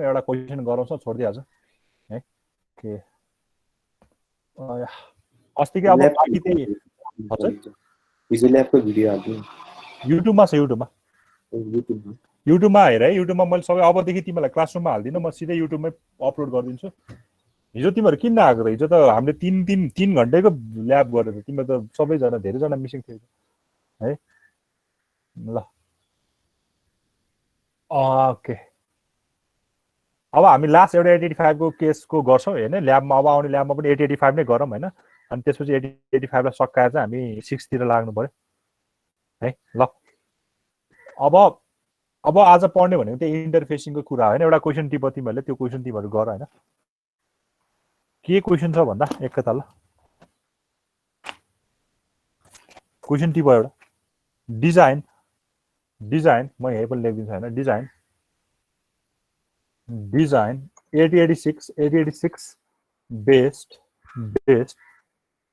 एउटा क्वेसन गराउँछ छोडिदिइहाल्छ है के अस्तिकै अब बाँकी त्यही हजुर हिजो ल्याबको भिडियो हाल्दिनु युट्युबमा छ युट्युबमा हेर है युट्युबमा मैले सबै अबदेखि तिमीलाई क्लासरुममा हाल्दिनँ म सिधै युट्युबमै अपलोड गरिदिन्छु हिजो तिमीहरू किन नआएको त हिजो त हामीले तीन घन्टैको ल्याब गरेर तिमीहरू त सबैजना धेरैजना मिसिङ थियो है ल ओके अब हामी लास्ट एउटा 885 को केसको गर्छौँ होइन ल्याबमा अब आउने ल्याबमा पनि 885 नै गरौँ होइन अनि त्यसपछि 885 लाई सकाएर चाहिँ हामी 6 तिर लाग्नु पर्यो है ल अब आज पढ्ने भनेको त्यही इन्टरफेसिङको कुरा होइन एउटा क्वेसन टिप तिमीहरूले त्यो क्वेसन तिमीहरू गर होइन के क्वेसन छ भन्दा एकैता ल क्वेसन टिप एउटा डिजाइन म यही पनि लेखिदिन्छु होइन डिजाइन 8086 बेस्ड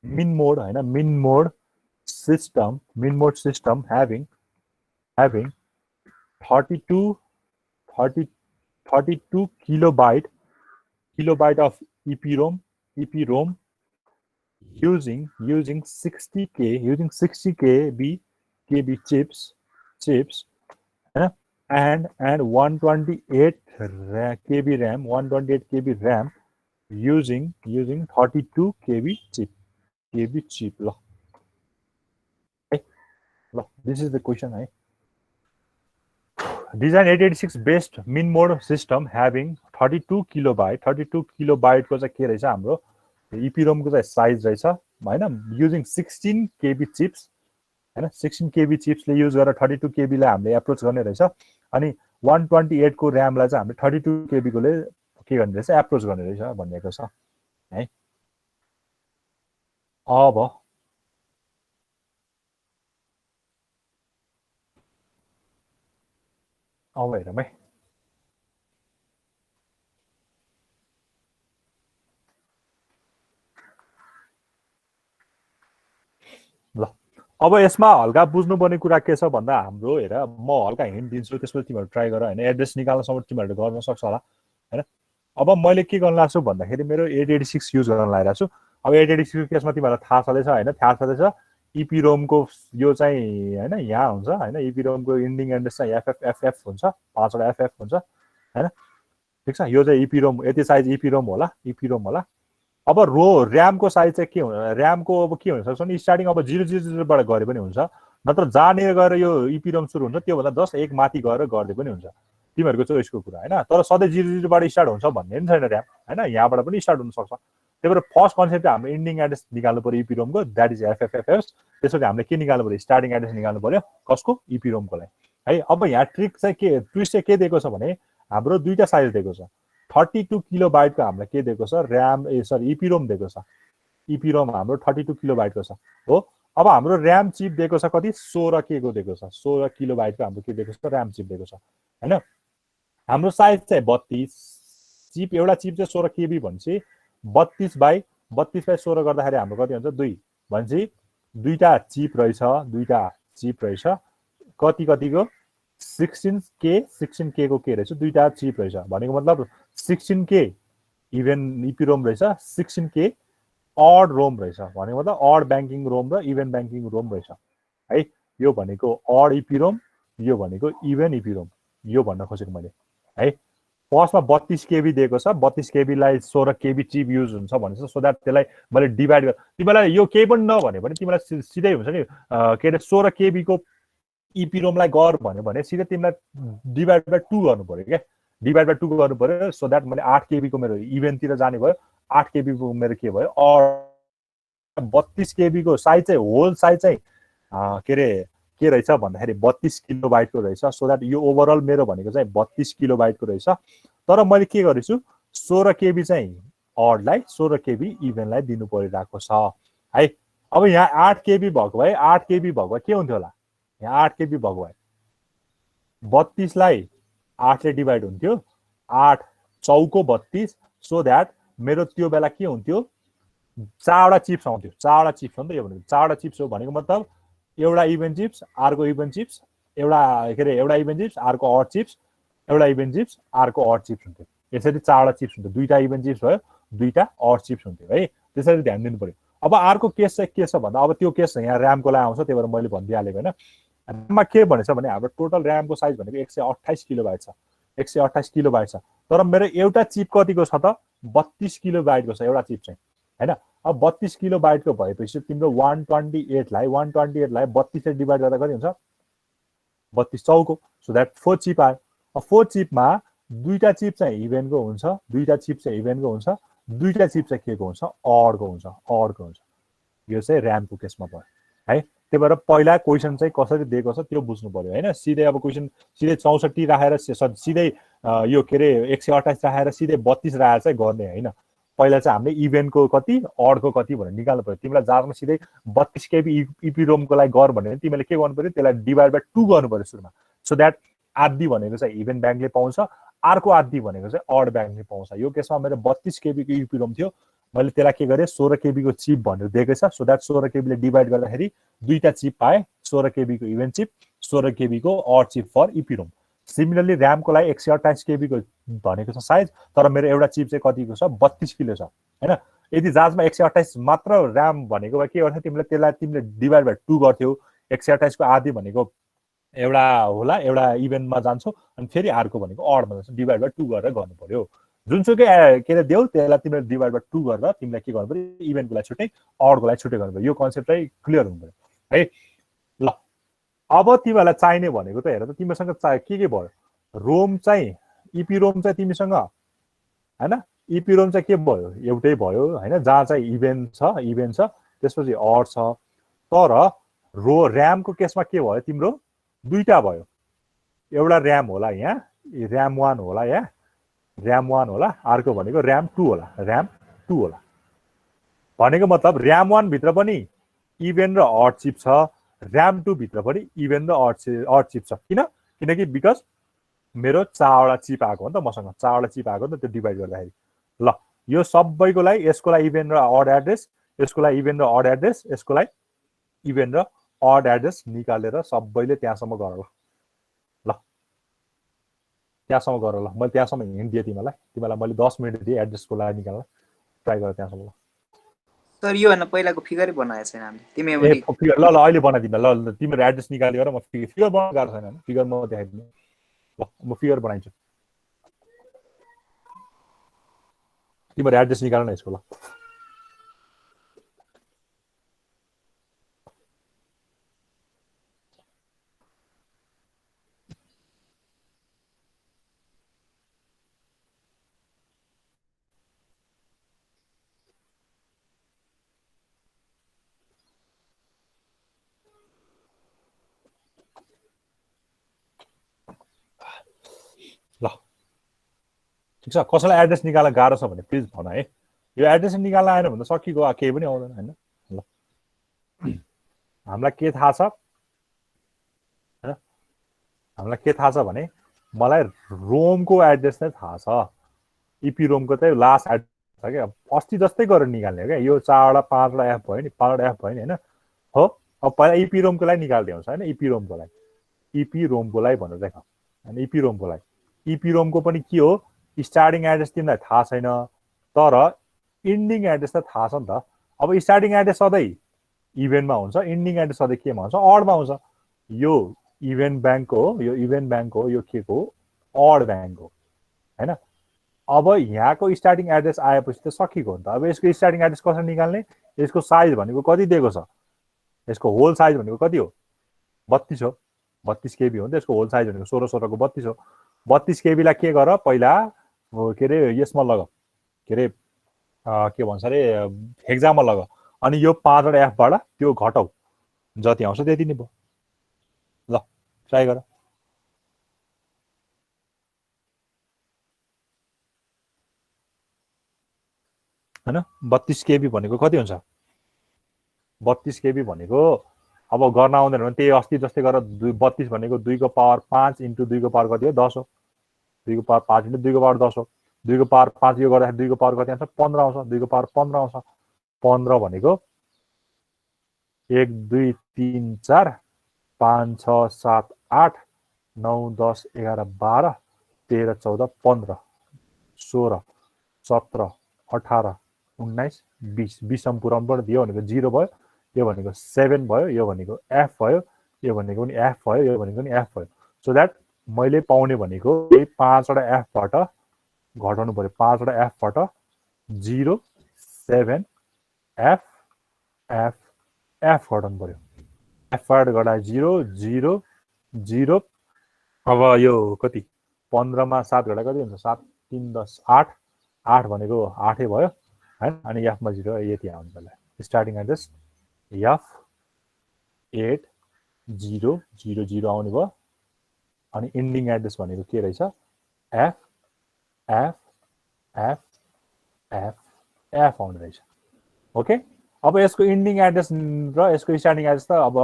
min mode होइन min mode system having 32 kilobyte of EPROM using 60 KB chips and 128 KB RAM using 32 KB chip ल this is the question है design 886 based min mode system having 32 kilobyte को चाहिँ के रहेछ हाम्रो EPROM को चाहिँ साइज रहेछ हैन using 16 KB chips हैन 16 KB chips ले युज गरेर 32 KB लाई हामीले एप्रोच गर्ने रहेछ अनि 128 को RAM लाई चाहिँ हामीले 32 KB को ले के गर्ने रहेछ एप्रोच गर्ने रहेछ भनेको छ है अब हेरौँ है ल अब यसमा हल्का बुझ्नुपर्ने कुरा के छ भन्दा हाम्रो हेर म हल्का हिन्ट दिन्छु त्यसपछि तिमीहरू ट्राई गर हैन एड्रेस निकाल्नसम्म तिमीहरूले गर्न सक्छ होला हैन अब मैले के गर्न लाग्छु भन्दाखेरि मेरो 886 युज गर्न लागिरहेको छु अब 886 को केसमा तिमीहरूलाई थाहा छँदैछ हैन थाहा छँदैछ EPROM को यो चाहिँ हैन यहाँ हुन्छ हैन EPROM को इन्डिङ एड्रेस चाहिँ FF हुन्छ पाँचवटा FF हुन्छ हैन ठीक छ यो चाहिँ EPROM यति साइज EPROM होला अब रो र्याम को साइज चाहिँ के हुन्छ र्याम को अब के हुन सक्छ भने स्टार्टिङ अब 000 बाट गरे पनि हुन्छ नत्र जहाँनिर गएर यो EPROM सुरु हुन्छ त्यो भन्दा जस्ट एक माथि गएर गर्दै पनि हुन्छ तिमीहरूको चोइसको कुरा हैन तर सधैँ 000 बाट स्टार्ट हुन्छ भन्ने पनि छैन र्याम हैन यहाँबाट पनि स्टार्ट हुन सक्छ त्यही भएर फर्स्ट कन्सेप्ट हाम्रो इन्डिङ एड्रेस निकाल्नु पर्यो EPROM को दैट इज FFFS त्यसपछि हामीले के निकाल्नु पर्यो स्टार्टिङ एड्रेस निकाल्नु पर्यो कसको EPROM को लागि है अब यहाँ ट्रिक चाहिँ के ट्विस्ट चाहिँ के दिएको छ भने हाम्रो दुईटा साइज दिएको छ 32 किलोबाइट को हामीलाई के दिएको छ र्याम सरी EPROM दिएको छ EPROM हाम्रो 32 किलोबाइट को छ हो अब हाम्रो र्याम चिप दिएको छ कति 16 के को दिएको छ 16 किलोबाइट को हाम्रो के दिएको छ र्याम चिप दिएको छ हैन हाम्रो साइज चाहिँ 32 चिप एउटा चिप चाहिँ 16 KB भन्छ 32 बाइ 16 गर्दाखेरि हाम्रो कति हुन्छ 2 भन्छ दुईटा चिप रहेछ कतिको 16K को के रहेछ दुईटा चिप रहेछ भनेको मतलब 16K इभन EPROM रहेछ 16K ऑड रोम रहेछ भनेको मतलब ऑड बैंकिङ रोम र इभन बैंकिङ रोम रहेछ है यो भनेको ऑड EPROM यो भनेको इभन EPROM यो भन्न खोजेको मैले है फर्स्टमा 32 KB दिएको छ 32 KB लाई 16 KB चिप युज हुन्छ भनेछ सो दैट त्यसलाई मैले डिभाइड गर तिमीलाई यो केही पनि नभने पनि तिमीलाई सिधै हुन्छ नि के रे 16 KB को EPROM लाई गर भन्यो भने सिधै तिमीलाई डिभाइड बाइ 2 गर्नु पर्यो के डिभाइड बाइ 2 गर्नु पर्यो सो दैट मैले 8 KB को मेरो इभेन तिर जाने भयो 8 KB को मेरो के भयो और 32 KB को साइज चाहिँ होल साइज चाहिँ के रहेछ भन्दाखेरि 32 किलोबाइट को रहेछ सो दैट यो ओभरअल मेरो भनेको चाहिँ 32 किलोबाइट को रहेछ तर मैले के गरेछु 16 KB चाहिँ ऑड लाई 16 KB इभन लाई दिनु परिरहेको छ है अब यहाँ 8 KB भएको भए 8 KB भएको भए के हुन्थ्यो होला यहाँ 8 KB भएको भए 32 लाई 8 ले डिभाइड हुन्थ्यो 8 चौको 32 सो दैट मेरो त्यो बेला के हुन्थ्यो चारवटा चिप्स आउँथ्यो चारवटा चिप्स हो नि त यो भनेको चारवटा चिप्स हो भनेको मतलब एउटा इभन चिप्स अर्को इभन चिप्स एउटा के रे एउटा इभन चिप्स अर्को ऑड चिप्स एउटा इभन चिप्स अर्को ऑड चिप्स हुन्थ्यो यसरी 4वटा चिप्स हुन्थ्यो, 2टा इभन चिप्स भयो, 2टा अड चिप्स हुन्थ्यो है। त्यसरी ध्यान दिनु पर्यो। अब अर्को केस चाहिँ के छ भन्दा अब त्यो केस यहाँ ऱ्यामको लागि आउँछ, त्यही भएर मैले भनिदिइहालेँ होइन। ऱ्याममा के भनेछ भने हाम्रो टोटल ऱ्यामको साइज भनेको 128 किलोबाइट छ, 128 किलोबाइट छ। तर मेरो एउटा चिप कतिको छ त 32 किलोबाइटको छ एउटा चिप चाहिँ होइन। अब 32 किलोबाइटको भएपछि तिम्रो 128लाई 32 ले डिभाइड गर्दा कति हुन्छ 32 चौको, सो द्याट 4 चिप आयो। अब 4 चिपमा 2टा चिप चाहिँ इभेनको हुन्छ, 2टा चिप चाहिँ इभेनको हुन्छ, 2टा चिप चाहिँ के को हुन्छ अडको हुन्छ, अडको हुन्छ। यो चाहिँ ऱ्यामको केसमा भयो है। त्यही भएर पहिला क्वेसन चाहिँ कसरी दिएको छ त्यो बुझ्नु पर्यो होइन। सिधै अब क्वेसन सिधै 64 राखेर सिधै यो के अरे 128 राखेर सिधै 32 राखेर चाहिँ गर्ने होइन। पहिला चाहिँ हामीले इभेनको कति अडको कति भनेर निकाल्नु पर्यो। तिमीलाई जारमा सिधै 32 केबी इपिरोमको लागि गर भने तिमीले के गर्नु पर्यो त्यसलाई डिभाइड बाई 2 गर्नु पर्यो सुरुमा, सो द्याट आधी भनेको चाहिँ इभेन ब्याङ्कले पाउँछ, अर्को आधी भनेको चाहिँ अड ब्याङ्कले पाउँछ। यो केसमा मेरो 32 केबीको इपिरोम थियो, मैले त्यसलाई के गरेँ 16 केबीको चिप भनेर दिएको छ, सो द्याट 16 केबीले डिभाइड गर्दाखेरि 2टा चिप पाएँ, 16 केबीको इभेन चिप, 16 केबीको odd chip for EPROM. Similarly ऱ्यामको लागि 128 केबीको भनेको छ साइज, तर मेरो एउटा चिप चाहिँ कतिको छ 32 किलो छ होइन। यदि जाँचमा 128 मात्र ऱ्याम भनेको भए के गर्थ्यो तिमीले त्यसलाई तिमीले डिभाइड बाई 2 गर्थ्यौ। 128 को आधी भनेको एउटा होला, एउटा इभेन्टमा जान्छौ, अनि फेरि अर्को भनेको अडमा जान्छ, डिभाइड बाई 2 गरेर गर्नु पर्यो। जुनसुकै के अरे देऊ त्यसलाई तिमीले डिभाइड बाई 2 गरेर तिमीलाई के गर्नु पर्यो इभेन्टको लागि छुट्टै अडको लागि छुट्टै गर्नु पर्यो। यो कन्सेप्ट चाहिँ क्लियर हुनु पर्यो है। ल अब तिमीलाई चाहिने भनेको त हेर त तिमीसँग के भयो रोम चाहिँ इपिरोम चाहिँ तिमीसँग होइन। इपिरोम चाहिँ के भयो एउटै भयो होइन, जहाँ चाहिँ इभेन्ट छ त्यसपछि अड छ। तर ऱ्यामको केसमा के भयो तिम्रो 2टा भयो, एउटा ऱ्याम होला यहाँ ऱ्याम 1 होला, यहाँ ऱ्याम 1 होला, अर्को भनेको ऱ्याम 2 होला, ऱ्याम 2 होला। भनेको मतलब ऱ्याम 1 भित्र पनि इभेन र अड चिप छ, ऱ्याम 2 भित्र पनि इभेन र अड चिप छ। किनकि बिकज मेरो 4वटा चिप आएको हो नि त, मसँग 4वटा चिप आएको नि त, त्यो डिभाइड गर्दाखेरि। ल यो सबैको लागि यसको लागि इभेन र अड एड्रेस, यसको लागि इभेन र अड एड्रेस, यसको लागि इभेन र अड एड्रेस निकालेर सबैले त्यहाँसम्म गर ल। ल त्यहाँसम्म गर ल, मैले त्यहाँसम्म हिन्ट दिएँ तिमीलाई मैले 10 मिनट दिएँ एड्रेसको लागि निकाल्न, ट्राई गर त्यहाँसम्म। सर यो भन्दा पहिलाको फिगरै बनाएको छैन हामीले, तिमी फिगर ल अहिले बनाइदिनु ल, तिम्रो एड्रेस निकालेर म फिगर बनाउनु गाह्रो छैन, फिगर म देखाइदिनु ल, म फिगर बनाइदिन्छु, तिम्रो एड्रेस निकाल्न यसको ल। ल ठिक छ, कसैलाई एड्रेस निकाल्न गाह्रो छ भने प्लिज भन है। यो एड्रेस निकाल्न आएन भने त सकिगयो, केही पनि आउँदैन होइन। ल हामीलाई के थाहा छ होइन, हामीलाई के थाहा छ भने मलाई रोमको एड्रेस नै थाहा छ, इपी रोमको चाहिँ लास्ट एड्रेस छ क्या। अस्ति जस्तै गरेर निकाल्ने हो क्या, यो 4वटा 5वटा एफ भयो नि, 5वटा एफ भयो नि होइन हो। अब पहिला इपी रोमको लागि निकालिदिउँछ होइन, इपी रोमको लागि भनेर देख होइन। इपी रोमको लागि इपी रोमको पनि के हो स्टार्टिङ एड्रेस तिमीलाई थाहा छैन, तर इन्डिङ एड्रेस त थाहा छ नि त। अब स्टार्टिङ एड्रेस सधैँ इभेन्टमा हुन्छ, इन्डिङ एड्रेस सधैँ केमा हुन्छ अडमा हुन्छ। यो इभेन्ट ब्याङ्कको हो, यो इभेन्ट ब्याङ्कको हो, यो के को अड ब्याङ्क हो होइन। अब यहाँको स्टार्टिङ एड्रेस आएपछि त सकिएको हो नि त। अब यसको स्टार्टिङ एड्रेस कसरी निकाल्ने, यसको साइज भनेको कति दिएको छ, यसको होल साइज भनेको कति हो 32 हो, 32 केबी हो नि त। यसको होल साइज भनेको 16 को 32 हो। 32 केबीलाई के गर पहिला के अरे यसमा लग, के अरे के भन्छ अरे हेक्जामा लग, अनि यो 5वटा एफबाट त्यो घटाउ, जति आउँछ त्यति नै भयो। ल ट्राई गर। होइन 32 केबी भनेको कति हुन्छ, 32 केबी भनेको अब गर्न आउँदैन भने त्यही अस्ति जस्तै गरेर 32 भनेको 2 को पावर 5 इन्टु 2 को पावर कति हो 10 हो, 2 को पावर 5 इन्टु 2 को पावर 10 हो। 2 को पावर 5 यो गर्दाखेरि 2 को पावर कति आउँछ 15 आउँछ, 2 को पावर 15 आउँछ। 15 भनेको 1 2 3 4 5 6 7 8 9 10 11 12 13 14 15 16 17 18 19 20 20 सम्म पुराउनु पर्यो यो भनेको 0 भयो यो भनेको 7 भयो यो भनेको f भयो यो भनेको पनि f भयो यो भनेको पनि f भयो सो दैट मैले पाउने भनेको यही 5 वटा f बाट घटाउनु पर्यो 5 वटा f बाट 0 7 f f f घटाउनु पर्यो f बाट घटाए 0 0 0 अब यो कति 15 मा 7 घटा कति हुन्छ 7 3 10 8 8 भनेको 8 भयो हैन अनि f मा 0 यति आउनु पर्ला स्टार्टिङ एड्रेस f 8 0 0 0 आउने भयो अनि एन्डिङ एड्रेस भनेको के रहेछ f f f f f आउने रहेछ ओके अब यसको एन्डिङ एड्रेस र यसको स्टार्टिङ एड्रेस त अब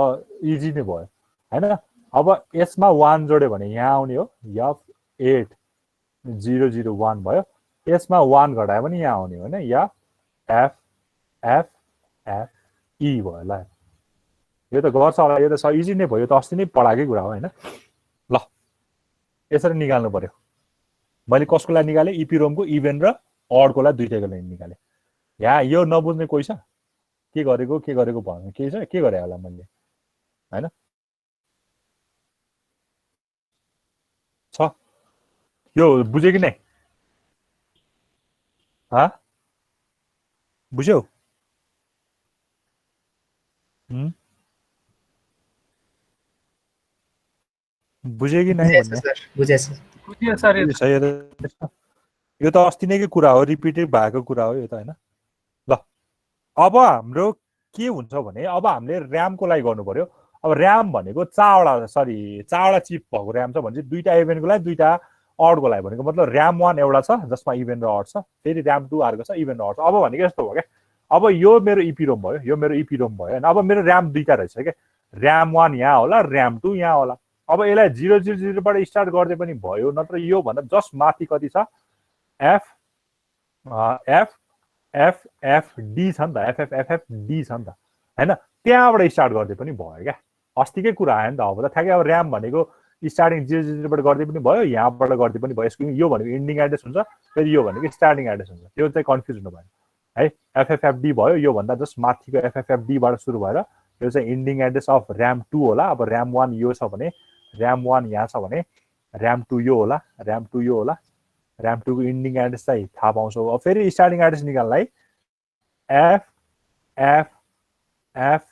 इजी नै भयो हैन अब यसमा 1 जोड्यो भने यहाँ आउने हो f8 0 0 1 भयो यसमा 1 घटायो भने यहाँ आउने हो हैन या f f f e भयो ल यो त गर्छ होला यो त इजी नै भयो यो त अस्ति नै पढाएकै कुरा हो हैन ल यसरी निकाल्नु पर्यो मैले कसको लागि निकाले इपिरोमको इभेन र अडको लागि दुईटैको लागि निकाले यहाँ यो नबुझ्ने कोही छ के गरेको भन्नु के छ के गरे होला मैले हैन छ यो बुझ्यो कि नै हा बुझ्यौ बुझ्यो कि नै भन्ने बुझ्यो सर यो त अस्ति नैकै कुरा हो रिपिटेड भएको कुरा हो यो त हैन ल अब हाम्रो के हुन्छ भने अब हामीले र्यामको लागि गर्नु पर्यो अब र्याम भनेको चारवटा चिप भएको र्याम छ भने चाहिँ दुईटा इभेन्टको लागि दुईटा अडको लागि भनेको मतलब र्याम 1 एउटा छ जसमा इभेन्ट र अड छ फेरि र्याम 2 अर्को छ इभेन्ट र अड छ अब भनेको यस्तो भयो क्या अब यो मेरो इपिरोम भयो यो मेरो इपिरोम भयो हैन अब मेरो र्याम दुईटा रहेछ क्या र्याम 1 यहाँ होला र्याम 2 यहाँ होला अब यसलाई 0 0 0 बाट स्टार्ट गर्दै पनि भयो नत्र यो भन्दा जस्ट माथि कति छ f f f f d छ नि त f f f f d छ नि त हैन त्यहाँबाट स्टार्ट गर्दै पनि भयो क्या अस्तिकै कुरा आयो नि त अब त ठ्याक्कै अब र्याम भनेको स्टार्टिङ 0 0 0 बाट गर्दै पनि भयो यहाँबाट गर्दै पनि भयो यसको यो भनेको एन्डिङ एड्रेस हुन्छ फेरि यो भनेको स्टार्टिङ एड्रेस हुन्छ त्यो चाहिँ कन्फ्युज हुनु भएन है FFFD भयो यो भन्दा जस्ट माथिको FFFD बाट सुरु भएर यो चाहिँ एन्डिङ एड्रेस अफ र्याम 2 होला अब र्याम 1 यो छ भने र्याम 1 यहाँ छ भने र्याम 2 यो होला र्याम 2 यो होला र्याम 2 को एन्डिङ एड्रेस चाहिँ थाहा पाउँछौ अब फेरि स्टार्टिङ एड्रेस निकाल्नलाई f f f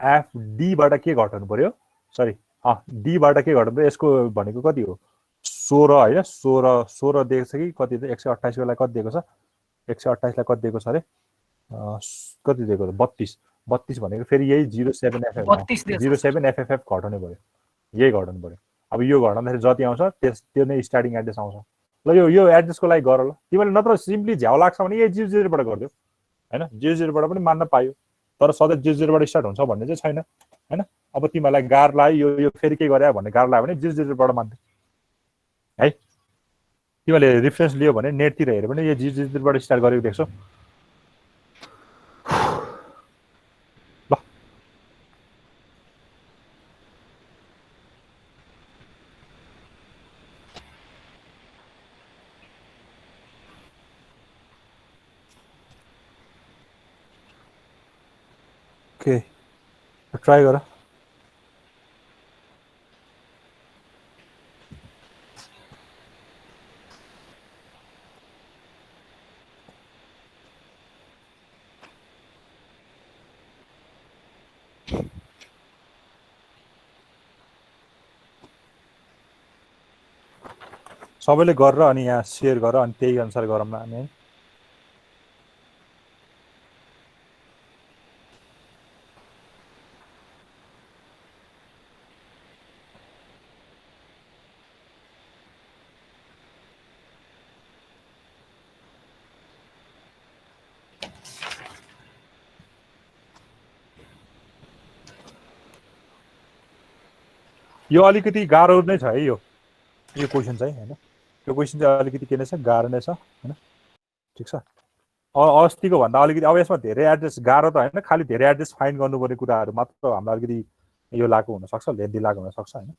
f d बाट के घटाउनु पर्यो सरी d बाट के घटाउनु पर्यो यसको भनेको कति हो 16 हैन 16 दिएको छ कि कति 128 को लागि कति दिएको छ 128 लाई कति दिएको छ अरे कति दिएको छ 32 भनेको फेरि यही 07 FFF घटाउनु पर्यो यही घटाउनु पर्यो अब यो घटाउँदाखेरि जति आउँछ त्यो नै स्टार्टिङ एड्रेस आउँछ ल यो एड्रेसको लागि गर ल तिमीले नत्र सिम्पली झ्याउ लाग्छ भने यही 00 बाट गरिदेऊ हैन 00 बाट पनि मान्न पायो तर सधैँ 00 बाट स्टार्ट हुन्छ भन्ने चाहिँ छैन हैन अब तिमीलाई गार लाग्यो यो फेरि के गरे भन्ने गार लाग्यो भने 00 बाट मान्दै है तिमीले रेफरेन्स लियो भने नेटतिर हेर्यो भने यो 00 बाट स्टार्ट गरेको देख्छौ ल ओके ट्राई गर सबैले गरेर अनि यहाँ शेयर गर अनि त्यही अनुसार गरौँ न हामी यो अलिकति गाह्रो नै छ है यो क्वेसन चाहिँ हैन यो क्वेसन चाहिँ अलिकति के नै छ गाह्रो नै छ हैन ठीक छ अस्तिको भन्दा अलिकति अब यसमा धेरै एड्रेस गाह्रो त हैन खाली धेरै एड्रेस फाइन्ड गर्नुपर्ने कुराहरू मात्र हामीलाई अलिकति यो लागु हुन सक्छ लेन्दी लागु हुन सक्छ हैन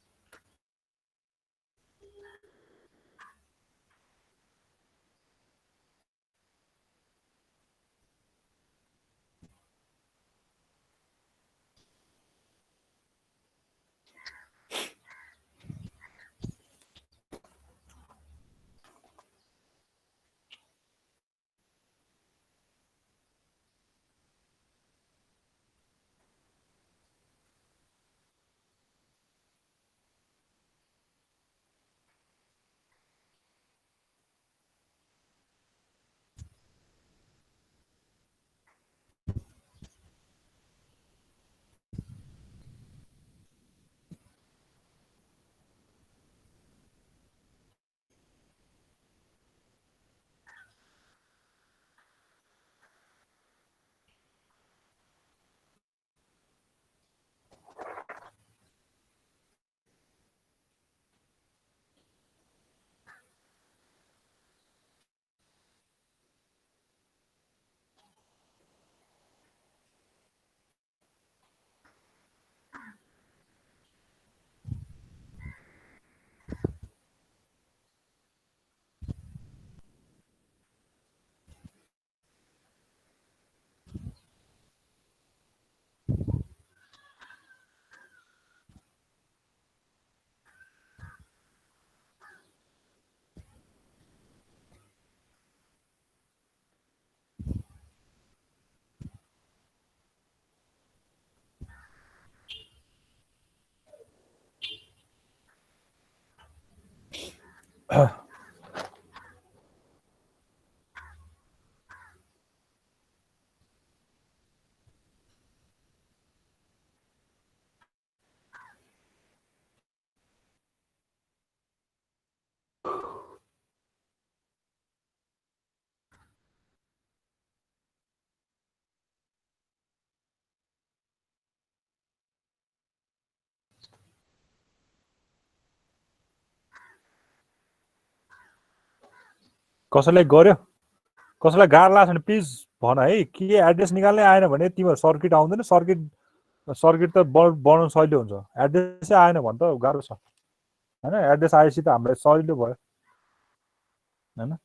कसैलाई गर्यो कसैलाई गाह्रो लाग्छ भने प्लिज भन है के एड्रेस निकाल्नै आएन भने तिम्रो सर्किट आउँदैन सर्किट त बनाउनु सजिलो हुन्छ एड्रेसै आएन भने त गाह्रो छ हैन एड्रेस आएपछि त हामीलाई सजिलो भयो हैन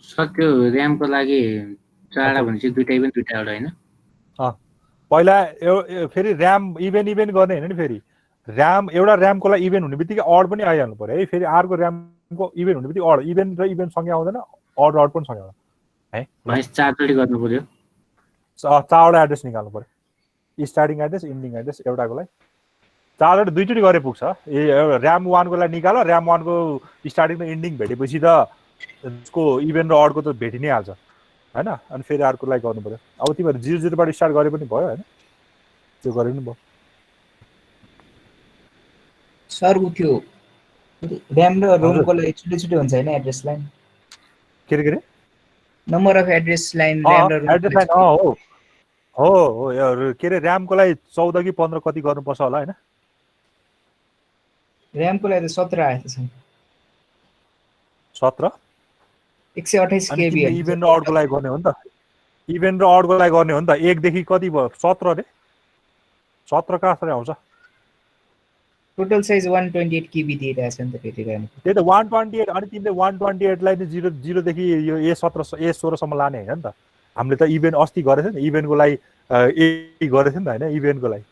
सक्यो ऱ्यामको लागि चाडा भनेपछि दुईटै पनि दुईटा एउटा हैन पहिला फेरि ऱ्याम इभेन गर्ने हैन नि फेरि ऱ्याम एउटा ऱ्यामको लागि इभेन हुने बित्तिकै अड पनि आइहाल्नु पर्यो है फेरि अर्को ऱ्यामको इभेन हुने बित्तिकै अड इभेन र इभेन सँगै आउँदैन अड पनि सँगै आउँदैन है भनेपछि चारचोटि गर्नु पर्यो चारवटा एड्रेस निकाल्नु पर्यो स्टार्टिङ एड्रेस इन्डिङ एड्रेस एउटाको लागि चारवटा दुईचोटि गरे पुग्छ ऱ्याम 1 को लागि निकाल ऱ्याम 1 को स्टार्टिङ र इन्डिङ भेटेपछि त त्यसको इभेन र अडको त भेटि नै हाल्छ हैन अनि फेरि अर्को लागि गर्नु पर्यो अब तिमीहरू 00 बाट स्टार्ट गरे पनि भयो हैन त्यो गरे पनि भयो सर उठ्यो ऱ्याम र रोमको लागि छुट्टै हुन्छ हैन एड्रेस लाइन के रे number of address line RAM र रोम एड्रेस लाइन हो के रे ऱ्यामको लागि 14 कि 15 कति गर्नुपर्छ होला हैन ऱ्यामको लागि त 17 आएको छ 17 128 केबी इभेन र अडको लागि गर्ने हो नि त इभेन र अडको लागि गर्ने हो नि त 1 देखि कति भयो 17 रे 17 कहाँसरी आउँछ टोटल साइज 128 केबी दिइरहेको छ नि त फेरि ऱ्याम त्यही त 128 अनि तिमीले 128 लाई चाहिँ 0 देखि यो A16 सम्म लाने हैन नि त हामीले त इभेन अस्ति गरेको थियो नि इभेनको लागि ए गरेको थियो नि त हैन इभेनको लागि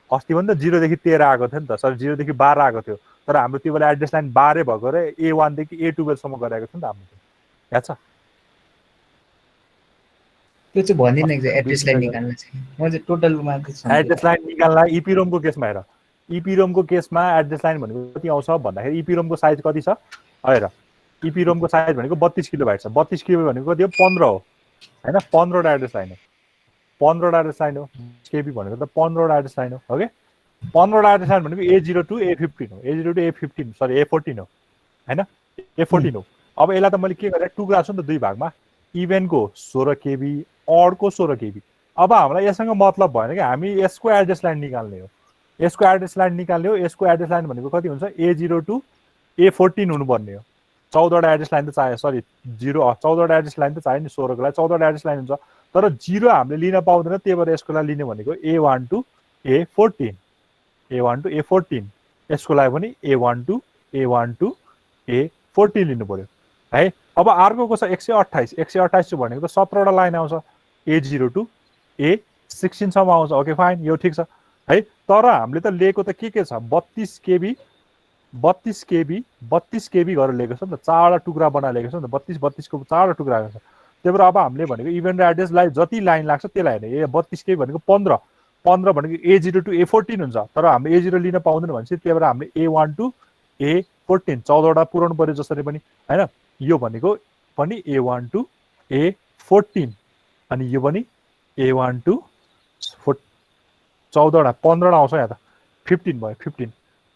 अस्ति पनि त 0 देखि 13 आएको थियो नि त सर 0 देखि 12 आएको थियो तर हाम्रो त्यो बेला एड्रेस लाइन 12 भएको रे A1 देखि A12 सम्म गरेको थियो नि त हामीले याद छ त्यो चाहिँ भन्दिन एड्रेस लाइन निकाल्न चाहिँ म चाहिँ टोटलमा एड्रेस लाइन निकाल्नलाई इपिरोमको केसमा हेर इपिरोमको केसमा एड्रेस लाइन भनेको कति आउँछ भन्दाखेरि इपिरोमको साइज कति छ हेर इपिरोमको साइज भनेको 32 किलोबाइट छ 32 किलो भनेको कति हो 15 हो हैन 15 वटा एड्रेस लाइन हो 15 वटा एड्रेस लाइन हो केबी भनेको त 15 वटा एड्रेस लाइन हो ओके 15 वटा एड्रेस लाइन भनेको A02 A15 हो A02 A15 सरी A14 हो हैन A14 हो अब यसलाई त मैले के गरे टुक्रा छु नि त दुई भागमा इभेनको 16 केबी अडको 16 केबी अब हामीलाई यससँग मतलब भएन कि हामी यसको एड्रेस लाइन निकाल्ने हो यसको एड्रेस लाइन निकाल्ने हो यसको एड्रेस लाइन भनेको कति हुन्छ A02 A14 हुनुपर्ने हो 14 वटा एड्रेस लाइन त चाहियो सरी 14 वटा एड्रेस लाइन त चाहियो नि 16 को लागि 14 वटा एड्रेस लाइन हुन्छ तर 0 हामीले लिन पाउँदैन त्यही भएर यसको लागि लिने भनेको A12 A14 A12 A14 यसको लागि पनि A12 A12 A14 लिनु पर्यो है अब अर्को छ 128 128 भनेको त 17 वटा लाइन आउँछ A02 A16 सम्म आउँछ ओके फाइन यो ठिक छ है तर हामीले त लिएको त के छ 32 केबी 32 केबी गरेर लिएको छ नि त चारवटा टुक्रा बनाएर लिएको छ नि त 32 को चारवटा टुक्रा छ त्यही भएर अब हामीले भनेको इभेन्ट र एड्रेसलाई जति लाइन लाग्छ त्यसलाई हेर्ने ए 32 केबी भनेको 15 भनेको A02 A14 हुन्छ तर हामीले A0 लिन पाउँदैन भनेपछि त्यही भएर हामीले A12 A14 14 वटा पुराउनु पर्यो जसरी पनि हैन यो भनेको पनि A12 A14 अनि यो पनि A12 14 वटा 15 वटा आउँछ यहाँ त 15 भयो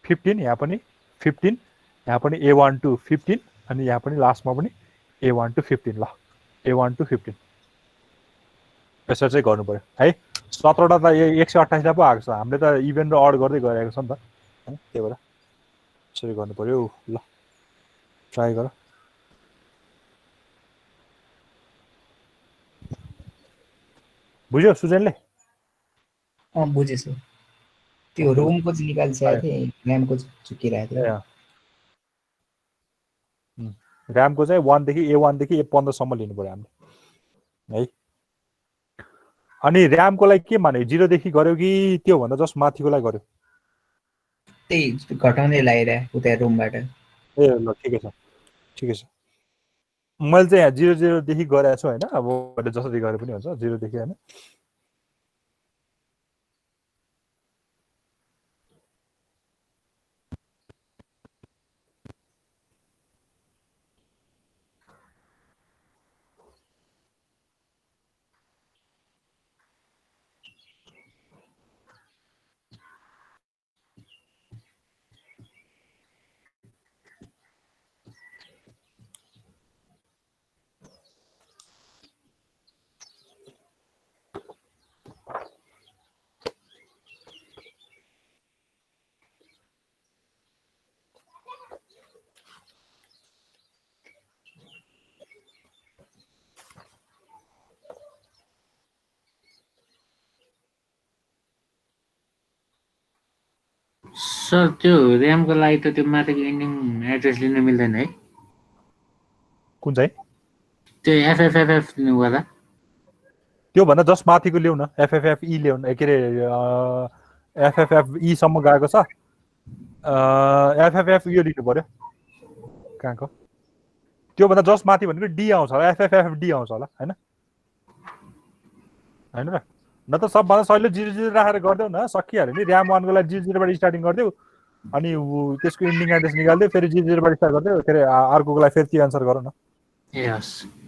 15 यहाँ पनि 15 यहाँ पनि A12 15 अनि यहाँ पनि लास्टमा पनि A12 15 ल A12 15 यसरी चाहिँ गर्नु पर्यो है 17 वटा त 128 लाई पो आएको छ हामीले त इभेन र अड गर्दै गइरहेको छ नि त हैन त्यही भएर यसरी गर्नु पर्यो ल ट्राई गर बुझ्यो सुजनले बुझेछु त्यो रोमको चाहिँ निकाल्छ थिए ऱ्यामको चुकिरहेको थियो ऱ्यामको चाहिँ 1 देखि A1 देखि A15 सम्म लिनु पर्यो हामीले है। अनि ऱ्यामको लागि के माने 0 देखि गर्यो कि त्यो भन्दा जस्ट माथिको लागि गर्यो? त्यही घटाउने लागिरहेको उता रुमबाट। ए ल ठिकै छ ठिकै छ। मैले चाहिँ यहाँ 0 देखि गरेको छु होइन, अब जसरी गरे पनि हुन्छ 0 देखि होइन। सर त्यो ऱ्यामको लागि त त्यो माथिको इन्डिङ एड्रेस लिन मिल्दैन है? कुन चाहिँ? त्यो FFFF लिनु पर्दा त्यो भन्दा जस्ट माथिको ल्याउ न, FFFE ल्याउन, के अरे FFFE सम्म गएको छ। FFF यो लिनु पर्यो कहाँको, त्यो भन्दा जस्ट माथि भनेको D आउँछ होला, FFFD आउँछ होला होइन होइन र? न त सबभन्दा सजिलो 0 राखेर गरिदेऊ न, सकिहाल्यो नि। ऱ्याम 1 को लागि 0 स्टार्टिङ गरिदेऊ, अनि त्यसको इन्डिङ एड्रेस निकालिदेऊ, फेरि 0 स्टार्ट गरिदेऊ, फेरि अर्कोको लागि फेरि त्यो एन्सर गरौँ न। ए हस्।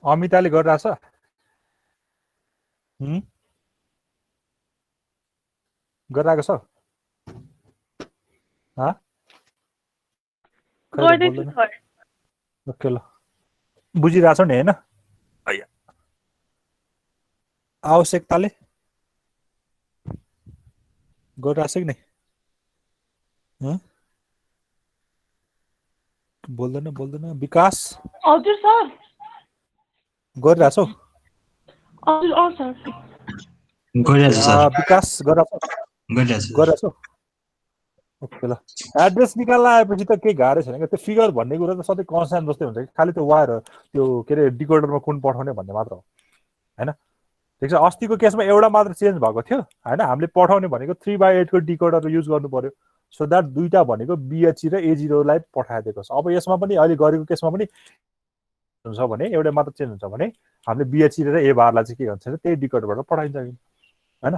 अमिताले गरिरहेछ? गरिरहेको छ? ओके ल, बुझिरहेछौ नि होइन? आवश्यकताले गरिरहेछ कि नै? बोल्दैन विकास? हजुर सर गरिरहेछौ? हजुर सर विकास गरिरहेछौ? ओके ल, एड्रेस निकाल्न आएपछि त केही गाह्रो छैन क्या। त्यो फिगर भन्ने कुरा त सधैँ कन्स्ट्यान्ट जस्तै हुन्छ कि, खालि त्यो वायर त्यो के अरे डिकोडरमा कुन पठाउने भन्ने मात्र हो होइन। ठिक छ, अस्तिको केसमा एउटा मात्र चेन्ज भएको थियो होइन, हामीले पठाउने भनेको 3/8 को डिकोडर युज गर्नु पर्यो, सो द्याट दुईटा भनेको BHE र A0 लाई पठाइदिएको छ। अब यसमा पनि अहिले गरेको केसमा पनि हुन्छ भने एउटा मात्र चेन्ज हुन्छ भने हामीले BHE र A बारलाई चाहिँ के भन्छ, त्यही डिकोडरबाट पठाइन्छ होइन।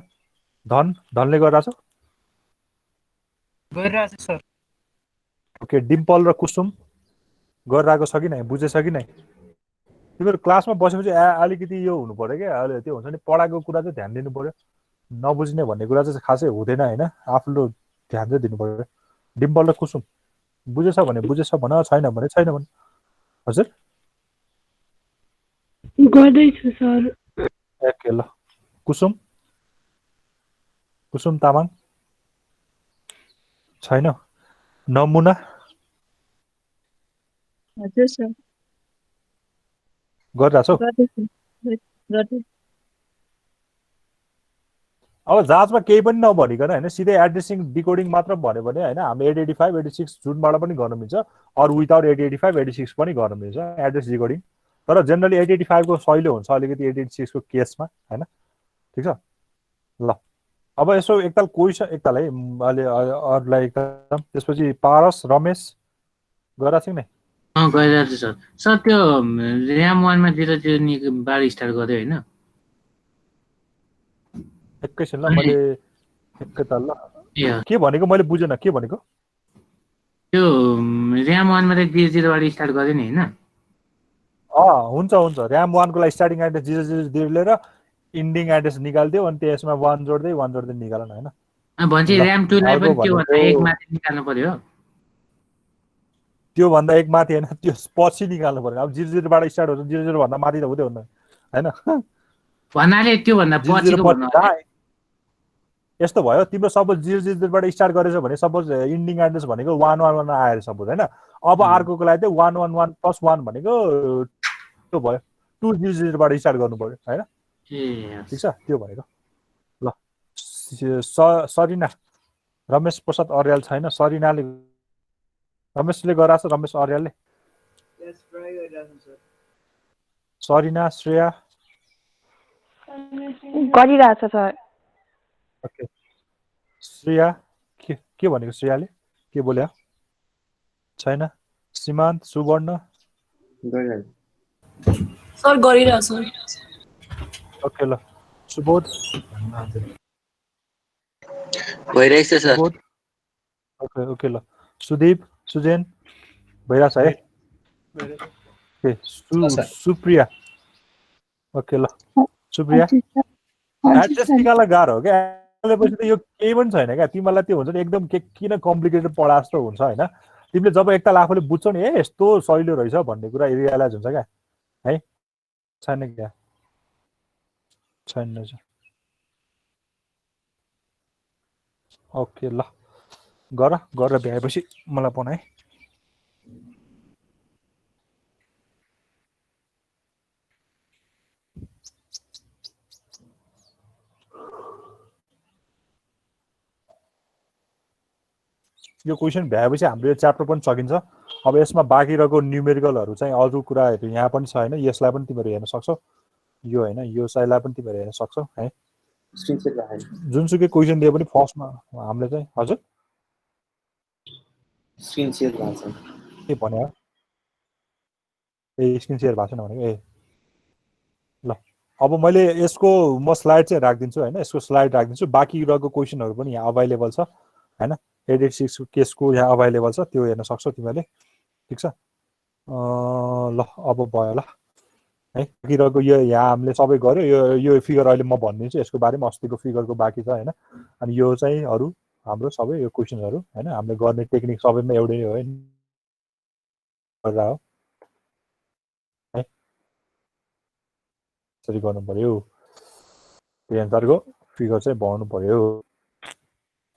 धनले गरिरहेछ? गरिरहेछ सर। ओके, डिम्पल र कुसुम गरिरहेको छ कि नै, बुझेछ कि नै? तिमीहरू क्लासमा बसेपछि अलिकति यो हुनु पर्यो क्या, अहिले त्यो हुन्छ नि, पढाएको कुरा चाहिँ ध्यान दिनु पर्यो, नबुझ्ने भन्ने कुरा चाहिँ खासै हुँदैन होइन, आफूले ध्यान चाहिँ दिनु पर्यो। डिम्पल र कुसुम बुझेछ भने बुझेछ भन, छैन भने छैन भन। हजुर गर्दैछु सर। ओके ल, कुसुम तामाङ छैन? नमुना? हजुर सर गरिरहेछौ? अब जाँचमा केही पनि नभनिकन होइन सिधै एड्रेसिङ डिकोडिङ मात्र भन्यो भने होइन हामीले 885 86 जुनबाट पनि गर्न मिल्छ अरू विदाउट 885 86 पनि गर्न मिल्छ एड्रेस डिकोडिङ तर जेनरली 885 को सहिलो हुन्छ अलिकति 886 को केसमा होइन ठिक छ ल अब यसो एकताल क्वेसन एकताल है अहिले अरूलाई एकदम त्यसपछि पारस रमेश गराएको थियौ नि गइरहेको छु सर त्यो ऱ्याम 1 मा 0 नि बार स्टार्ट गर्यो होइन एकैछिन ल मैले एकैताल ल ए के भनेको मैले बुझेन के भनेको त्यो ऱ्याम 1 मा चाहिँ 0 बाट स्टार्ट गर्यो नि होइन हुन्छ हुन्छ ऱ्याम 1 को लागि स्टार्टिङ एड्रेस 000 लिएर इन्डिङ एड्रेस निकाल्दियो अनि त्यसमा 1 जोड्दै निकाल्न होइन भन्छ ल, ऱ्याम 2 लाई अर्को पनि त्यो भन्दा भनेको- एक माथि निकाल्नु पर्यो त्यो भन्दा एक माथि होइन त्यो पछि निकाल्नु पर्यो अब 00 बाट स्टार्ट हुन्छ 00 भन्दा माथि त हुँदै हुन्न होइन भन्नाले त्यो भन्दा 00 पछिको पछि भन्नु कहाँ यस्तो भयो तिम्रो सपोज 00 बाट स्टार्ट गरेछ भने सपोज इन्डिङ एड्रेस भनेको 111 आएर सपोज होइन अब अर्कोको लागि चाहिँ 111 + 1 भनेको त्यो भयो 200 बाट स्टार्ट गर्नु पर्यो होइन ए ठिक छ त्यो भनेको ल सरिना रमेश प्रसाद अर्याल छैन सरिनाले रमेशले गराएको छ रमेश अर्यालले सरिना श्रेया गरिरहेछ सर ओके श्रेया के भनेको श्रेयाले के बोल्यो छैन सीमान्त सुवर्ण गरिरहेको सर गरिरहेछ ओके ल सुबोध भइरहेको छ सर सुबोध ओके ओके ल सुदीप सुजेन भइरहेछ है ओके सुप्रिया ओके ल सुप्रिया एड्रेस निकाल्न गाह्रो हो क्या पछि त यो केही पनि छैन क्या तिमीलाई त्यो हुन्छ नि एकदम किन कम्प्लिकेटेड पढा जस्तो हुन्छ होइन तिमीले जब एकताल आफूले बुझ्छौ नि ए यस्तो सहिलो रहेछ भन्ने कुरा रियलाइज हुन्छ क्या है छैन क्या छैन रहेछ ओके ल गरेर भ्याएपछि मलाई बनाए यो क्वेसन भ्याएपछि हाम्रो यो च्याप्टर पनि सकिन्छ अब यसमा बाँकी रहेको न्युमेरिकलहरू चाहिँ अरू कुराहरू यहाँ पनि छ होइन यसलाई पनि तिमीहरू हेर्न सक्छौ यो होइन यो साइडलाई पनि तिमीहरू हेर्न सक्छौ है स्क्रिनसट राखेँ जुनसुकै क्वेसन दिए पनि फर्स्टमा हामीले चाहिँ हजुर स्क्रिन सेयर भएको छ के भन्यो ए स्क्रिन सेयर भएको छैन भनेको ए ल अब मैले यसको म स्लाइड चाहिँ राखिदिन्छु होइन यसको स्लाइड राखिदिन्छु बाँकी रहेको क्वेसनहरू पनि यहाँ अभाइलेबल छ होइन 886 केसको यहाँ अभाइलेबल छ त्यो हेर्न सक्छौ तिमीहरूले ठिक छ ल अब भयो ल है बाँकी रहेको यो यहाँ हामीले सबै गर्यो यो फिगर अहिले म भनिदिन्छु यसको बारेमा अस्तिको फिगरको बाँकी छ होइन अनि यो चाहिँ अरू हाम्रो सबै यो क्वेसनहरू होइन हामीले गर्ने टेक्निक सबैमा एउटै हो है गरेर हो है यसरी गर्नु पर्यो त्यही अनुसारको फिगर चाहिँ बनाउनु पर्यो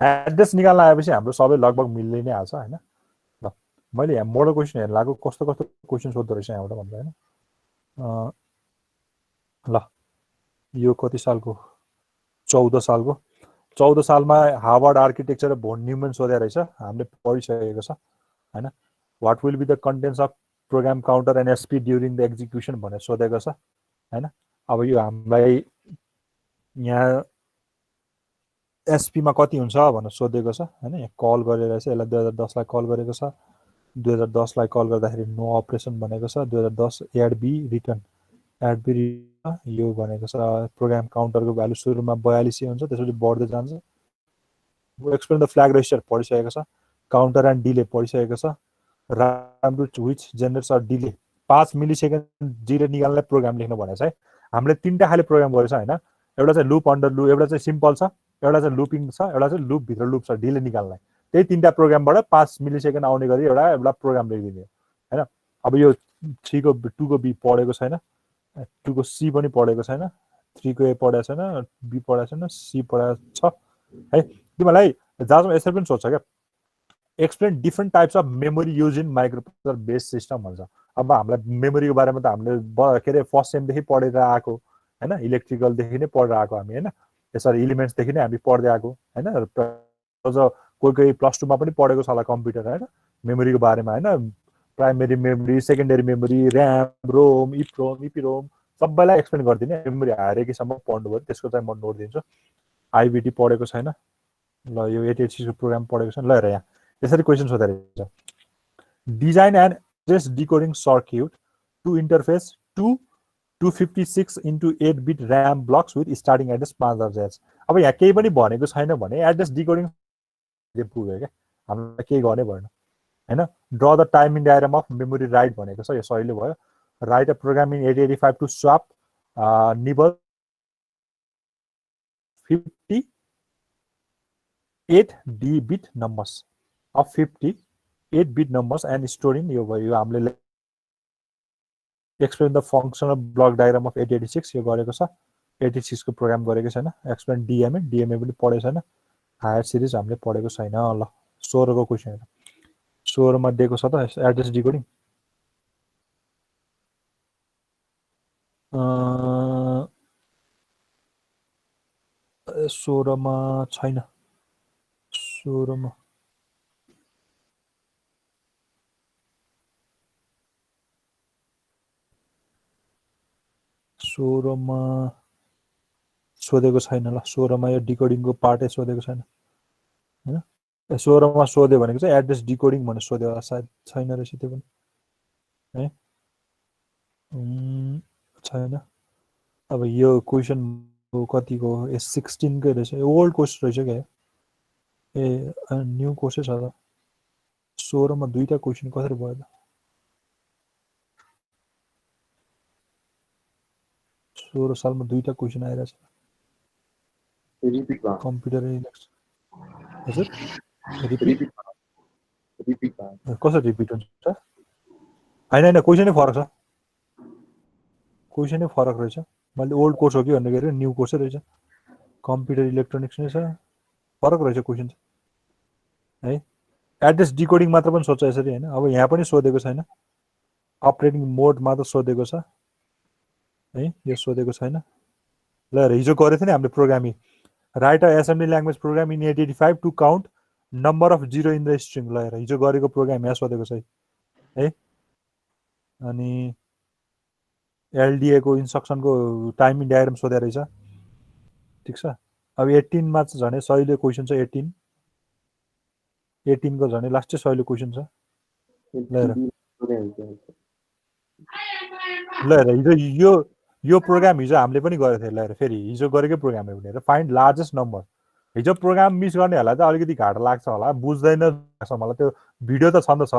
एड्रेस निकाल्न आएपछि हाम्रो सबै लगभग मिल्दै नै हाल्छ होइन ल मैले यहाँ मोडल क्वेसन हेर्न लागेको कस्तो कस्तो क्वेसन सोध्दो रहेछ यहाँबाट भन्दा होइन ल यो कति सालको 14 सालमा हार्वर्ड आर्किटेक्चर भोन न्युमन सोधे रहेछ हामीले पढिसकेको छ होइन what will be the contents of program counter and SP during the execution भनेर सोधेको छ होइन अब यो हामीलाई यहाँ एसपीमा कति हुन्छ भनेर सोधेको छ होइन यहाँ कल गरेर चाहिँ यसलाई 2010 लाई कल गरेको छ 2010 लाई कल गर्दाखेरि नो अपरेसन भनेको छ 2010 एड बी रिटर्न यो भनेको छ प्रोग्राम काउन्टरको भ्यालु सुरुमा 42 हुन्छ त्यसपछि बढ्दै जान्छ एक्सप्लेन द फ्ल्याग रेजिस्टर पढिसकेको छ काउन्टर एन्ड डिले पढिसकेको छ RAM to which generates a delay 5 millisecond delay निकाल्ने प्रोग्राम लेख्नु भनेको छ है हामीले तीनटा खाले प्रोग्राम गरेछ होइन एउटा चाहिँ लुप अन्डर लुप एउटा चाहिँ सिम्पल छ एउटा चाहिँ लुपिङ छ एउटा चाहिँ लुप भित्र लुप छ डिले निकाल्नलाई त्यही तीनटा प्रोग्रामबाट 5 मिलिसेकेन्ड आउने गरी एउटा प्रोग्राम लेखिदिने होइन अब यो 3 को 2 को बी पढेको छैन 2 को सी पनि पढेको छैन 3 को ए पढेको छैन बी पढेको छैन सी पढेको छ है तिमीलाई जाजमा यसरी पनि सोध्छ क्या explain different types of memory use in microprocessor based system भन्छ अब हामीलाई मेमोरीको बारेमा त हामीले के अरे फर्स्ट सेमदेखि पढेर आएको होइन इलेक्ट्रिकलदेखि नै पढेर आएको हामी होइन यसरी एलिमेन्ट्सदेखि नै हामी पढ्दै आएको होइन अझ कोही +2 मा पनि पढेको छ होला कम्प्युटर होइन मेमोरीको बारेमा होइन primary memory secondary memory RAM ROM EPROM सबैलाई एक्सप्लेन गरिदिने मेमोरी हायरार्कीसम्म पढ्नु भयो त्यसको चाहिँ म नोट दिन्छु आइबिटी पढेको छैन ल यो 88 को प्रोग्राम पढेको छैन ल हेर यहाँ यसरी क्वेसन सोधेर छ design and address decoding circuit to interface 256x8 bit RAM blocks with starting address 5000 अब यहाँ केही पनि भनेको छैन भने एड्रेस डिकोडिङ पुग्यो क्या हामीलाई केही गर्ने भएन हैन draw the timing diagram of memory write भनेको छ यो सहिले भयो write a program in 8085 to swap nibble 58 D bit numbers of 58 bit numbers and storing यो भयो यो हामीले explain the functional block diagram of 8086 यो गरेको छ 86 को प्रोग्राम गरेको छैन एक्सप्लेन डीएमए पनि पढेको छैन हायर सिरिज हामीले पढेको छैन ल 16 को क्वेशन हेर 16 मा दिएको छ त एड्रेस डिकोडिङ 16 मा छैन 16 मा सोधेको छैन ल 16 मा यो डिकोडिङको पार्टै सोधेको छैन हैन 16 मा सोध्यो भनेको चाहिँ एड्रेस डिकोडिङ भनेर सोध्यो होला सायद छैन रहेछ त्यो पनि है छैन अब यो क्वेशन कतिको S16 कै रहेछ ओल्ड कोर्स रहेछ के ए न्यू कोर्सै छ त 16 मा दुईटा क्वेशन कसरी भयो त 16 सालमा दुईटा क्वेशन आइरहेछ रिपिट भयो कम्प्युटर हजुर रिपिट कसरी रिपिट हुन्छ हैन क्वेशनै फरक छ क्वेशनै फरक रहेछ मैले ओल्ड कोर्स हो कि भन्ने गरे न्यू कोर्सै रहेछ कम्प्युटर इलेक्ट्रोनिक्स नै छ फरक रहेछ क्वेशन है एड्रेस डिकोडिङ मात्र पनि सोध्छ यसरी हैन अब यहाँ पनि सोधेको छैन अपरेटिङ मोड मात्र सोधेको छ है यो सोधेको छैन ल हिजो गरेको थियो नि हामीले programming write a assembly language program in 885 to count number of zero in the string ल हेर हिजो गरेको प्रोग्राम यहाँ सोधेको छ है अनि एलडीए को इन्स्ट्रक्सनको टाइमिङ डायग्राम सोधे रहेछ ठीक छ अब 18 मा चाहिँ झनै सहिले क्वेशन छ 18 को झनै लास्टै सहिले क्वेशन छ ल हेर हिजो यो प्रोग्राम हिजो हामीले पनि गरेको थियो ल हेर फेरि हिजो गरेकै प्रोग्राम हो भनेर फाइन्ड लार्जेस्ट नम्बर हिजो प्रोग्राम मिस गर्नेहरूलाई चाहिँ अलिकति घाटा लाग्छ होला बुझ्दैन मलाई त्यो भिडियो त छन् त छ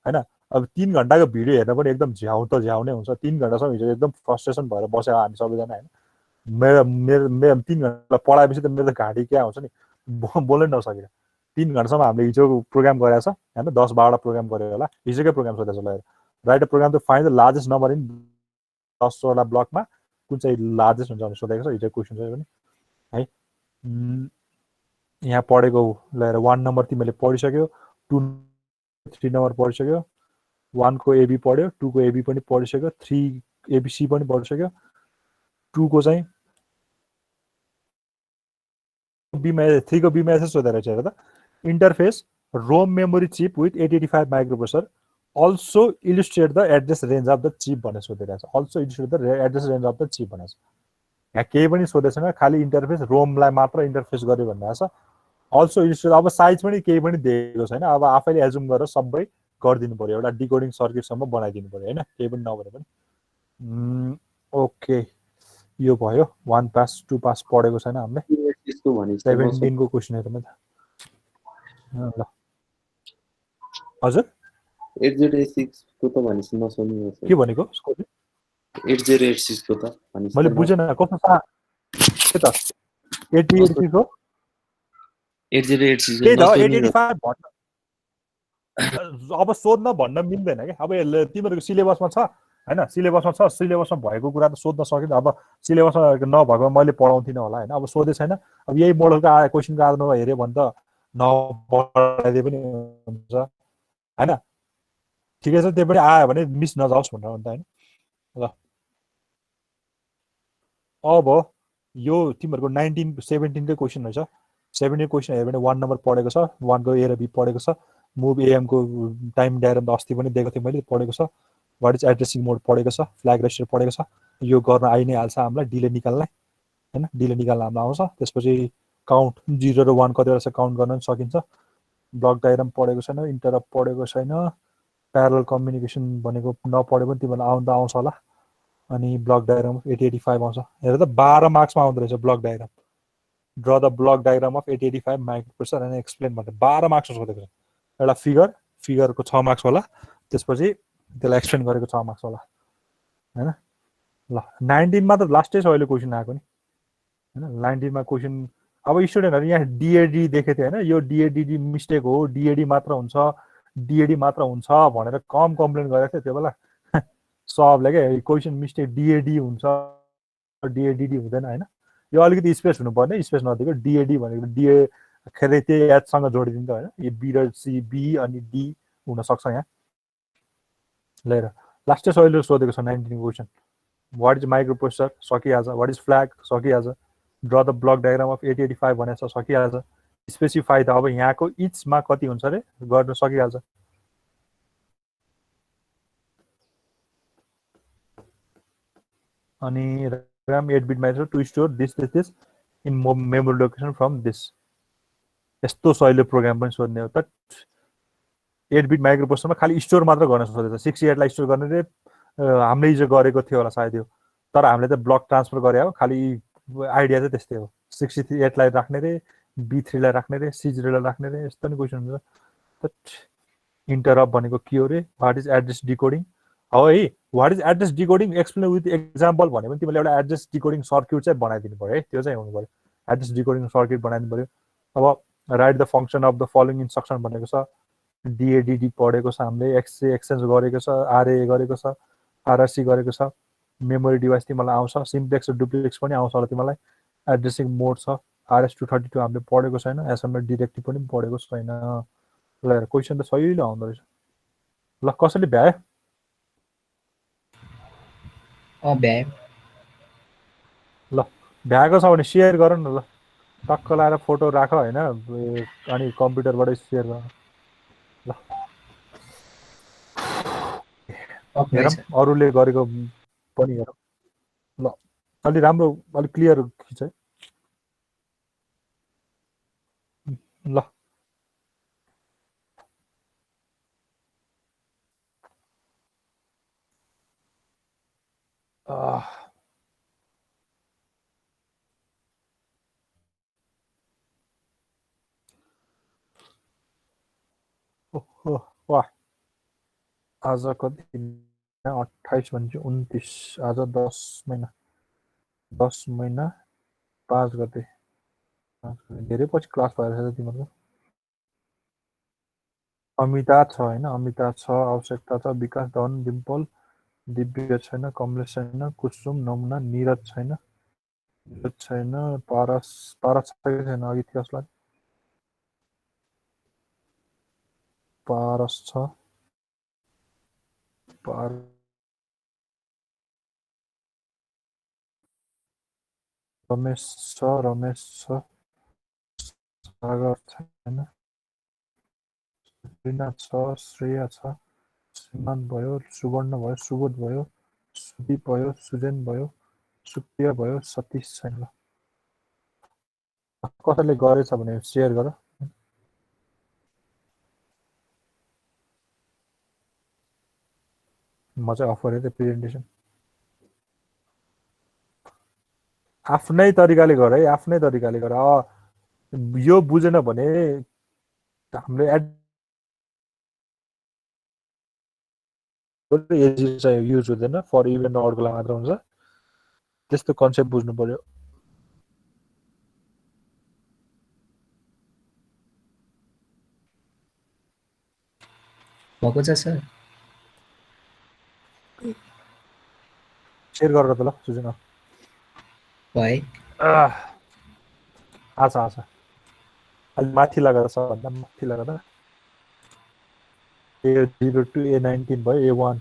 हैन अब 3 घण्टाको भिडियो हेर्न पनि एकदम झ्याउने हुन्छ 3 घण्टासम्म हिजो एकदम फ्रस्ट्रेसन भएर बसेको हामी सबैजना हैन मेरो 3 घण्टा पढाएपछि त मेरो त घाँटी क्या हुन्छ नि बोल्नै नसकेर 3 घण्टासम्म हामीले हिजो प्रोग्राम गरेछ हैन 10-12 टा प्रोग्राम गर्यो होला हिजोकै प्रोग्राम सोधेछ ल write a program to find the largest number in 10 वटा ब्लकमा कुन चाहिँ लार्जेस्ट हुन्छ भनेर सोधेको छ हिजो क्वेशन छ पनि है यहाँ पढेको ल 1 नम्बर तिमीले पढिसक्यो 2 3 नम्बर पढिसक्यो 1 को एबी पढ्यो 2 को एबी पनि पढिसक्यो 3 एबीसी पनि पढिसक्यो 2 को चाहिँ बीमा 3 को बीमा यसो सोधेर चाहिँ हेर त interface ROM memory chip with 885 microprocessor also illustrate the address range of the chip भनेर सोधिरहेछ also illustrate the address range of the chip भनेछ यहाँ केही पनि सोधेको छैन खाली इन्टरफेस रोमलाई मात्र इन्टरफेस गर्यो भन्ने छ also illustrate अब साइज पनि केही पनि दिएको छैन अब आफैले एजुम गरेर सबै गरिदिनु पर्यो एउटा डिकोडिङ सर्किटसम्म बनाइदिनु पर्यो हैन केही पनि नभने पनि ओके यो भयो 1 पास 2 पास पढेको छैन हामीले 17 को क्वेशन हेरौँ त ल हजुर 8086 को त भनिस नसुन्नु के भनेको 8086 को त भनिस मैले बुझेन कस्तो छ के त 8086 को 8086 के त 885 भन्न अब सोध्न भन्न मिल्दैन के अब तिमीहरुको सिलेबसमा छ हैन सिलेबसमा भएको कुरा त सोध्न सकिन्छ अब सिलेबसमा नभएको मैले पढाउँथिन होला हैन अब सोधे छैन अब यही मोडलको क्वेशनको आधारमा हेर्यो भने त नपढाइदिए पनि हुन्छ हैन ठिकै छ त्यो पनि आयो भने मिस नजाओस् भनेर भन्दा हैन ल अब यो तिमीहरूको 1917 कै क्वेसन रहेछ 17 क्वेसन हेऱ्यो भने 1 नम्बर पढेको छ 1 को ए र बी पढेको छ मुभ एएम को टाइम डायग्राम अस्ति पनि दिएको थिएँ मैले पढेको छ व्हाट इज एड्रेसिङ मोड पढेको छ फ्ल्याग रेजिस्टर पढेको छ यो गर्न आइ नै हाल्छ हामीलाई डिले निकाल्न हैन डिले निकाल्न हामीलाई आउँछ त्यसपछि काउन्ट 0 र 1 कतिवटा छ काउन्ट गर्न सकिन्छ ब्लक डायग्राम पढेको छैन इन्टरप्ट पढेको छैन प्यारलल कम्युनिकेसन भनेको नपढे पनि तिमीलाई आउँछ होला अनि ब्लक डायग्राम 8085 आउँछ हेर त 12 मार्क्समा आउँदो रहेछ block diagram draw the block diagram of 8085 microprocessor and explain भनेर 12 मार्क्समा सोधेको छ एउटा फिगरको 6 मार्क्स होला त्यसपछि त्यसलाई एक्सप्लेन गरेको 6 मार्क्स होला हैन ल 19 मा त लास्टै छ अहिले क्वेशन आएको नि हैन 19 मा क्वेशन अब स्टुडेन्टहरु यहाँ डीएडी देखेको थियो हैन यो डीएडी मिस्टेक हो डीएडी मात्र हुन्छ भनेर कम कम्प्लेन गरेको थियो त्यो बेला सबले के क्वेशन मिस्टेक डीएडी हुन्छ डीएडी हुँदैन हैन यो अलिकति स्पेस हुनुपर्ने स्पेस नदिएको डीएडी भनेको डीए खेरै त्यही एचसँग जोडिदिन्छ हैन यो बी र सी बी अनि डी हुन सक्छ यहाँ लिएर लास्टै सहिले सोधेको छ 19 क्वेशन व्हाट इज माइक्रोप्रोसेसर सकिहाल्छ व्हाट इज फ्ल्याग सकिहाल्छ draw the block diagram of 8085 भनेको छ सकिहाल्छ स्पेसिफाई त अब यहाँको इचमा कति हुन्छ रे गर्न सकिहाल्छ अनि RAM 8 bit micro to store this in memory location from this यस्तो सहिले प्रोग्राम पनि सोध्ने हो त 8 बिट माइक्रोप्रोसेसरमा खाली स्टोर मात्र गर्न सोधेछ 68 लाई स्टोर गर्ने रे हामीले हिजो गरेको थियो होला सायद यो तर हामीले त ब्लक ट्रान्सफर गरे हो खाली आइडिया चाहिँ त्यस्तै हो 68 लाई राख्ने रे B3 लाई राख्ने रे C0 लाई राख्ने रे यस्तो नि क्वेशन हुन्छ त इन्टरप्ट भनेको के हो रे व्हाट इज एड्रेस डिकोडिङ हो है what is address decoding explain with example भने पनि तिमीले एउटा एड्रेस डिकोडिङ सर्किट चाहिँ बनाइदिनु पर्यो है त्यो चाहिँ हुनु पर्यो एड्रेस डिकोडिङ सर्किट बनाइदिनु पर्यो अब right the function of the following instruction भनेको छ डीएडीडी पढेको छ हामीले एक्सचेन्ज गरेको छ आरए गरेको छ आरआरसी गरेको छ मेमोरी डिभाइस तिमीलाई आउँछ सिम्प्लेक्स र डुप्लेक्स पनि आउँछ होला तिमीलाई एड्रेसिङ मोड छ RS-232 हामीले पढेको छैन एसएमएस डिरेक्टिभ पनि पढेको छैन ल क्वेशन त सजिलो आउँदो रहेछ ल कसैले भ्यायो भ्यायो ल भ्याएको छ भने शेयर गर न ल टक्क लाएर फोटो राख हैन अनि कम्प्युटरबाट शेयर गर ल हेरौँ अरूले गरेको पनि हेरौँ ल अलि राम्रो अलि क्लियर खिच है ल वाह आज कति 28 भने 29 आज 10 महिना 5 गते धेरै पछि क्लास भएर छ तिमीहरुको अमिता छ हैन अमिता छ आवश्यकता छ विकास धन डिम्पल दिव्य छैन कमलेश छैन कुसुम नमुना निरज छैन पारस छैन अघि थियो उसलाई पारस छ रमेश छ सागर छैन रिना छ श्रेया छ श्रीमान भयो सुवर्ण भयो सुबोध भयो सुदीप भयो सुजन भयो सुप्रिया भयो सतीश छैन कसैले गरेछ भने शेयर गर म चाहिँ अफ गरेँ प्रेजेन्टेसन आफ्नै तरिकाले गर है आफ्नै तरिकाले गर यो बुझेन भने हामीले युज हुँदैन फर इभेन्ट अरूको लागि मात्र हुन्छ त्यस्तो कन्सेप्ट बुझ्नु पर्यो भएको छ सर शेयर गरेर त ल सुजन भाइ आछ अलि माथि लगाएर सबभन्दा माथि लगाएर A0 to A19 भयो A1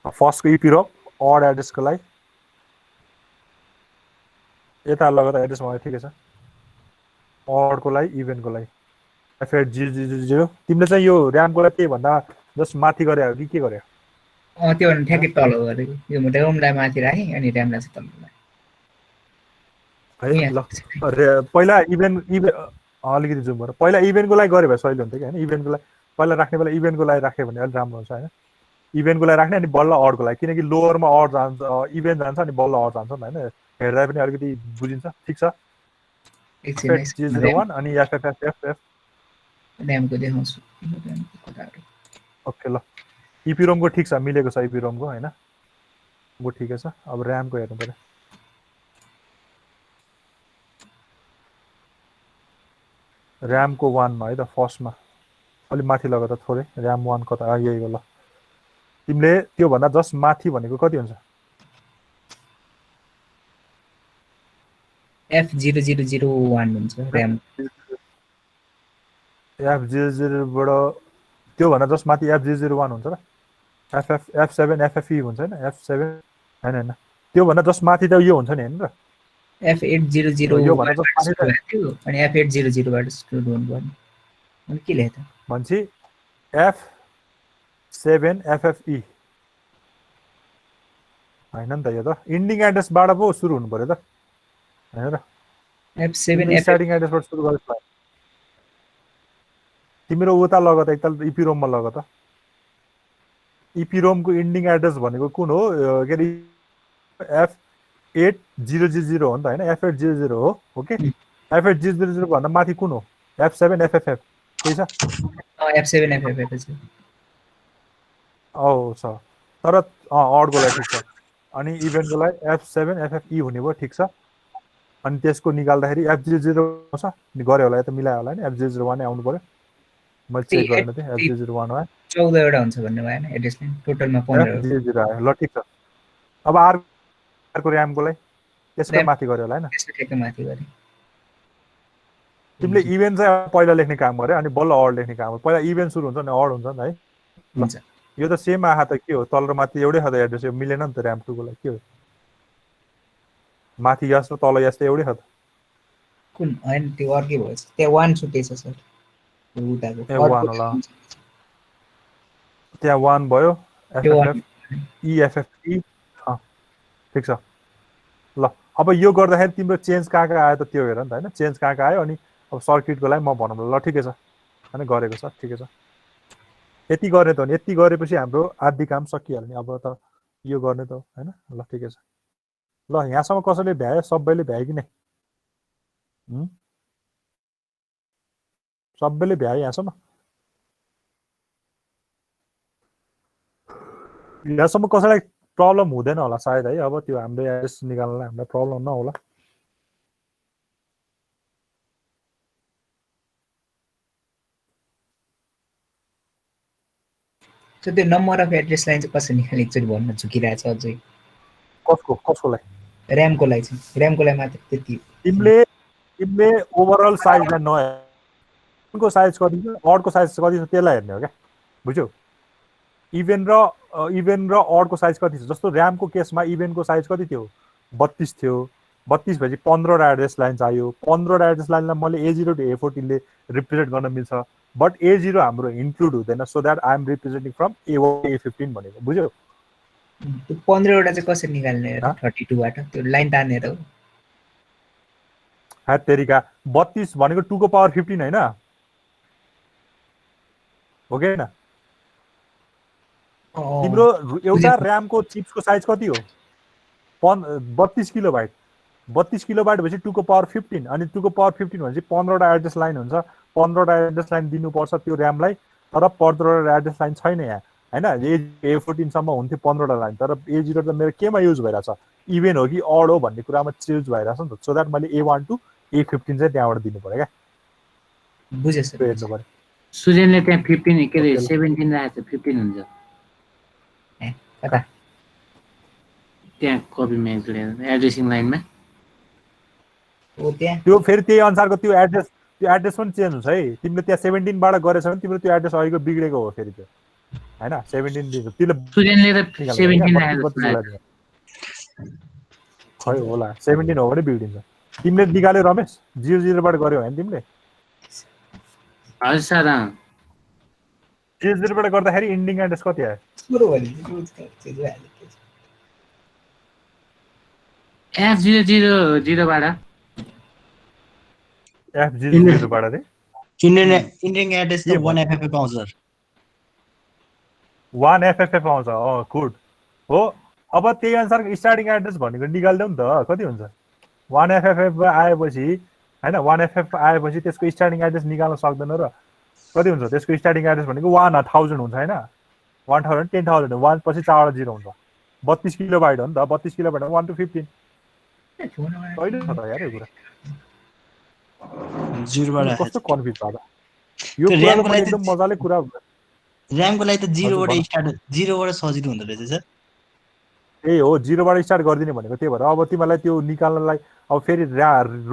फर्स्टको इपिरप अड एड्रेसको लागि यता लगत एड्रेस मलाई ठिकै छ अडको लागि इभेन्टको लागि F800 तिमीले चाहिँ यो र्यामको लागि के भन्दा जस्ट माथि गरे हो कि के गरे त्यो भने ठ्याक्कै तल गरेको यो र्यामलाई माथि राखेँ अनि र्यामलाई चाहिँ तल राखेँ है ल पहिला इभेन्ट अलिकति जुम गर पहिला इभेन्टको लागि गरे भए सजिलो हुन्थ्यो कि होइन इभेन्टको लागि पहिला राख्ने बेला इभेन्टको लागि राख्यो भने अलिक राम्रो हुन्छ होइन इभेन्टको लागि राख्ने अनि बल्ल अडको लागि किनकि लोवरमा अड जान्छ इभेन्ट जान्छ अनि बल्ल अड जान्छ नि होइन हेर्दा पनि अलिकति बुझिन्छ ठिक छ 001 अनि FFFF र्यामको देखाउँछु ओके ल इपिरोमको ठिक छ मिलेको छ इपिरोमको होइन वो ठिकै छ अब र्यामको हेर्नु पर्यो र्यामको 1 मा है त फर्स्टमा अलि माथि लगा त थोरै र्याम 1 कता यही हो ल तिमीले त्यो भन्दा जस्ट माथि भनेको कति हुन्छ F0001 हुन्छ र्याम F00 बाट त्यो भन्दा जस्ट माथि F001 हुन्छ र F7 FFE हुन्छ हैन F7 हैन त्यो भन्दा जस्ट माथि त यो हुन्छ नि हैन र F800 यो भन्दा जस्ट माथि त थियो अनि F800 बाट स्टोर गर्नुपर्ने अनि के लेख्यो त भन्छ F7 FFE हैन नि त यो त इन्डिङ एड्रेस बाट पो सुरु हुनु पर्यो त हैन र F7 स्टार्टिङ एड्रेस बाट सुरु गर्छ तिम्रो उता लग त एकताल इपिरोम मा लग त इपिरोम को इन्डिङ एड्रेस भनेको कुन हो के रे F8000 हो नि त हैन F800 हो ओके F800 भन्दा माथि कुन हो F7 FFF के छ F7 FFF छ औ छ तर अडको लागि ठीक छ अनि इभेन्टको लागि F7 FFE हुने भयो ठीक छ अनि त्यसको निकाल्दाखेरि F00 छ गरे होला त मिलायो होला नि F001 आउनु पर्यो मैले चेक गर्न थिए F001 हो 14 वटा हुन्छ भन्ने भएन एड्रेस लाइन टोटलमा 15 F00 आयो ल ठीक छ अब आरको र्यामको लागि त्यसको माथि गरे होला हैन त्यसको ठ्याक्कै माथि गरे तिमीले इभेन्ट चाहिँ पहिला लेख्ने काम गरे अनि बल्ल अड लेख्ने काम पहिला इभेन्ट सुरु हुन्छ अनि अड हुन्छ नि है हुन्छ यो त सेम आहा त के हो तल र माथि एउटै छ त एड्रेस यो मिलेन नि त र्याम 2 को लागि के हो माथि यस र तल यस त एउटै छ त कुन हैन त्यो अर्कै भएछ त्यहाँ 1 छुटेछ सर उताको होला त्यहाँ 1 भयो FFF EFFE ठीक छ ल अब यो गर्दाखेरि तिम्रो चेन्ज कहाँ आयो त त्यो हेर नि त हैन चेन्ज कहाँ आयो अनि अब सर्किटको लागि म भनौँ ल ठिकै छ हैन गरेको छ ठिकै छ यति गर्ने त हो नि यति गरेपछि हाम्रो आधी काम सकिहाल्यो नि अब त यो गर्ने त हैन ल ठिकै छ ल यहाँसम्म कसैले भ्यायो सबैले भ्यायो कि नै सबैले भ्यायो यहाँसम्म यहाँसम्म कसैलाई प्रब्लम हुँदैन होला सायद है अब त्यो हाम्रो एड्रेस निकाल्नलाई हामीलाई प्रब्लम नहोला त्यो नम्बर अफ एड्रेस लाइन चाहिँ कसरी निकाल्ने एकचोटि भन्न झुकिरहेछ अझै कसको लागि र्यामको लागि चाहिँ र्यामको लागि मात्र त्यति तिमीले ओभरअल साइजलाई नहेर्नुको साइज कति छ अडको साइज कति छ त्यसलाई हेर्ने हो क्या बुझ्यौ इभेन्ट र अडको साइज कति छ जस्तो र्यामको केसमा इभेन्टको साइज कति थियो 32 थियो 32 भएपछि 15 वटा एड्रेस लाइन चाहियो 15 वटा एड्रेस लाइनलाई मैले A0 टु A14 ले रिप्रेजेन्ट गर्न मिल्छ बट A0 हाम्रो इन्क्लुड हुँदैन so that I am representing from A1 A15 भनेको बुझ्यौ त्यो 15 वटा चाहिँ कसरी निकाल्ने 32 बाट त्यो लाइन तानेर हो हा तेरिका 32 भनेको 2 को पावर 15 हैन हो के हैन तिम्रो एउटा र्यामको चिप्सको साइज कति हो 32 किलोबाइट 32 किलोबाइट भएपछि 2 को पावर 15 अनि 2 को पावर 15 भनेपछि 15 वटा एड्रेस लाइन हुन्छ 15 वटा एड्रेस लाइन दिनुपर्छ त्यो र्यामलाई तर 15 वटा एड्रेस लाइन छैन यहाँ हैन A14 सम्म हुन्थ्यो 15 वटा लाइन तर A0 त मेरो केमा युज भइराछ इभेन्ट हो कि अड हो भन्ने कुरामा युज भइराछ नि त सो दैट मैले A1 टु A15 चाहिँ त्यहाँबाट दिनु पर्यो क्या बुझेछ हेर्नु पर्यो सुजनले त्यहाँ 15 के रे 17 राखेछ 15 हुन्छ कता त्यहाँ कपीमा एड्रेसिङ लाइनमा हो त्यहाँ त्यो फेरि त्यही अनुसारको त्यो एड्रेस पनि चेन्ज हुन्छ है तिमीले त्यहाँ 17 बाट गरेछ भने तिम्रो त्यो एड्रेस अहिलेको बिग्रेको हो फेरि त्यो हैन 17 दिन्छ त्यसले सुजनले त 17 राखेछ खै होला 17 हो भने बिग्रिन्छ तिमीले निकाल्यो रमेश 00 बाट गर्यौ हैन तिमीले हजुर सर 00 बाट गर्दाखेरि इन्डिङ एड्रेस कति आयो सुरु भने रोज गर्छ F000 बाट F00 बाट रे इन्डियन एड्रेस त 1FFF आउँछ सर 1FFF आउँछ गुड हो अब त्यही अनुसार स्टार्टिङ एड्रेस भनेको निकाल्दियौ नि त कति हुन्छ 1FFF आएपछि हैन 1FFF आएपछि त्यसको स्टार्टिङ एड्रेस निकाल्न सक्दैन र कति हुन्छ त्यसको स्टार्टिङ एड्रेस भनेको 1000 हुन्छ हैन 1000 10000 1 पछि 4 0 हुन्छ 32 किलोबाइट हो नि त 32 किलोबाइट 1 to 15 कहिले छ त यार यो कुरा 0 बाट कस्तो कन्फ्युज भयो यो कुरा पनि एकदम मजाले कुरा र्यामको लागि त 0 बाट स्टार्ट 0 बाट सजिलो हुँदो रहेछ सर ए हो 0 बाट स्टार्ट गर्दिने भनेको त्यही भएर अब तिमीलाई त्यो निकाल्नलाई अब फेरि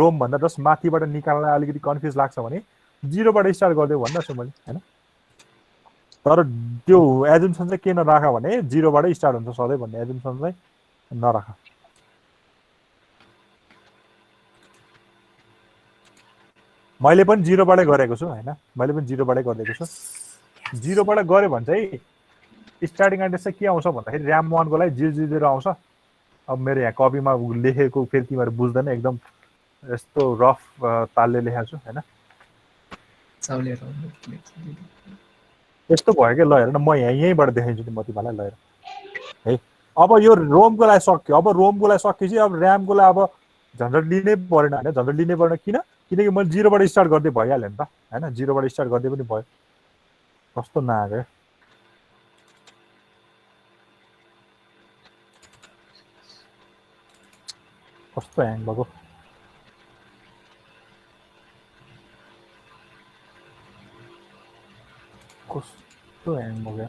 रोम भन्दा जस्ट माथिबाट निकाल्नलाई अलिकति कन्फ्युज लाग्छ भने 0 बाट स्टार्ट गर्दियौ भन्न छु मैले हैन तर त्यो एजम्पसन चाहिँ के नराख भने 0 बाट स्टार्ट हुन्छ सधैँ भन्ने एजम्पसन चाहिँ नराख मैले पनि 0 बाटै गरेको छु हैन मैले पनि 0 बाटै गरिदिएको छु 0 बाट गरे भने चाहिँ स्टार्टिङ एड्रेस चाहिँ के आउँछ भन्दाखेरि र्याम 1 को लागि 000 आउँछ अब मेरो यहाँ कपीमा लेखेको फेरि तिमीहरु बुझ्दैन एकदम यस्तो रफ तालले लेखेको छु हैन यस्तो भयो के ल हेर न म यहीँबाट देखाइदिन्छु म तिमीलाई ल हेर है अब यो रोम को लागि सक्यो अब रोम को लागि सकेपछि अब र्याम को लागि अब झन्झट लिनै परेन हैन झन्झट लिनै परेन किनकि मैले 0 बाट स्टार्ट गर्दै भइहाल्यो नि त हैन 0 बाट स्टार्ट गर्दै पनि भयो कस्तो नआगे कस्तो ह्याङ भएको कस्तो ह्याङ भयो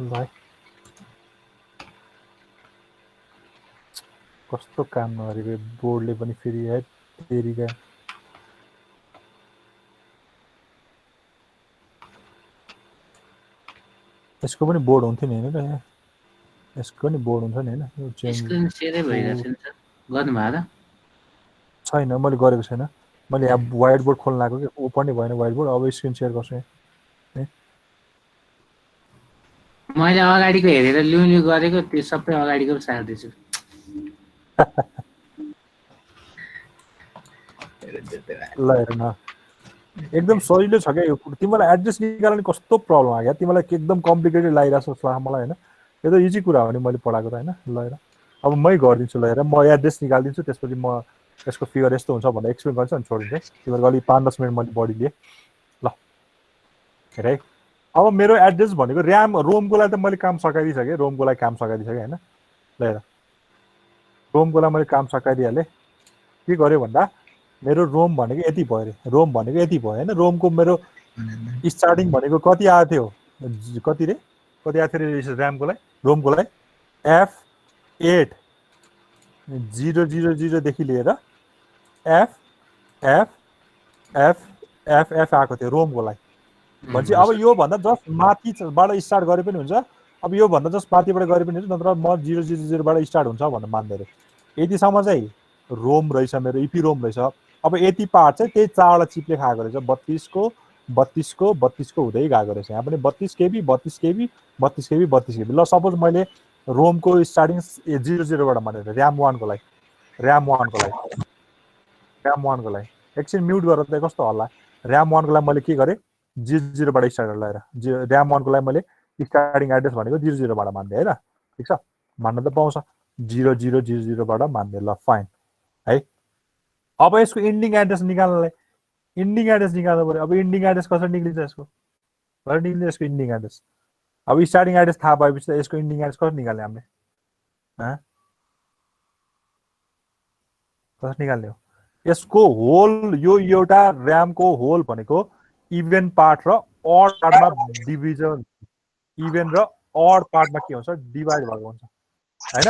भाइ कस्तो काम नगरेको बोर्डले पनि फेरि है फेरि गयो यसको पनि बोर्ड हुन्थ्यो नि हैन त यसको पनि बोर्ड हुन्छ नि हैन स्क्रिन शेयरै भइरहेछ नि सर गर्नु भयो छैन मैले गरेको छैन मैले यहाँ व्हाइट बोर्ड खोल्न लाग्यो कि ओपन नै भएन व्हाइट बोर्ड अब स्क्रिन शेयर गर्छु मैले अगाडिको हेरेर लिउ गरेको त्यो सबै अगाडिको पनि सार्दैछु ल हेर न एकदम सजिलो छ क्या यो तिमीलाई एड्रेस निकाल्ने कस्तो प्रब्लम आयो तिमीलाई एकदम कम्प्लिकेटेड लागिरहेको छ मलाई हैन यो त इजी कुरा हो नि मैले पढाएको त हैन ल हेर अब मै गरिदिन्छु ल हेर म एड्रेस निकालिदिन्छु त्यसपछि म यसको फिगर यस्तो हुन्छ भनेर एक्सप्लेन गर्छु अनि छोडिदिन्छु है तिमीहरूको अलि 5-10 मिनट मैले बढी लिए ल हेर है अब मेरो एड्रेस भनेको र्याम रोमको लागि त मैले काम सकाइदिसकेँ रोमको लागि काम सकाइदिसकेँ हैन ल हेर रोमको लागि मैले काम सकाइदिहालेँ के गर्यो भन्दा मेरो रोम भनेको यति भयो रे रोम भनेको यति भयो हैन रोमको मेरो स्टार्टिङ भनेको कति आएको थियो कति रे कति आएको थियो रे र्यामको लागि रोमको लागि F8 000 देखि लिएर F F F F F आएको थियो रोमको लागि भन्छ अब यो भन्दा जस्ट माथिबाट स्टार्ट गरे पनि हुन्छ अब यो भन्दा जस्ट माथिबाट गरे पनि हुन्छ नत्र म 000 बाट स्टार्ट हुन्छ भनेर मान्दै रे यतिसम्म चाहिँ रोम रहेछ मेरो इपी रोम रहेछ अब यति पार्ट चाहिँ त्यही 4 चिपले खाएको रहेछ 32 को हुँदै गएको रहेछ यहाँ पनि 32 KB 32 KB 32 KB 32 KB ल सपोज मैले रोमको स्टार्टिङ 00 बाट मानेर र्याम 1 को लागि र्याम 1 को लागि एकछिन म्युट गरेर त कस्तो होला र्याम 1 को लागि मैले के गरे 00 बाट स्टार्ट गरेर र्याम 1 को लागि मैले स्टार्टिङ एड्रेस भनेको 00 बाट मान्दै हैन ठीक छ मान्न त पाउँछ 0000 बाट मान्दै ल फाइन है अब यसको इन्डिङ एड्रेस निकाल्नलाई इन्डिङ एड्रेस निकाल्नु पर्यो अब इन्डिङ एड्रेस कसरी निक्लिन्छ यसको कसरी निक्लिन्छ यसको इन्डिङ एड्रेस अब स्टार्टिङ एड्रेस थाहा भएपछि त यसको इन्डिङ एड्रेस कसरी निकाल्ने हामीले कसरी निकाल्ने हो यसको होल यो एउटा र्यामको होल भनेको इभेन पार्ट र अड पार्टमा डिभिजन इभेन र अड पार्टमा के हुन्छ डिभाइड भएको हुन्छ हैन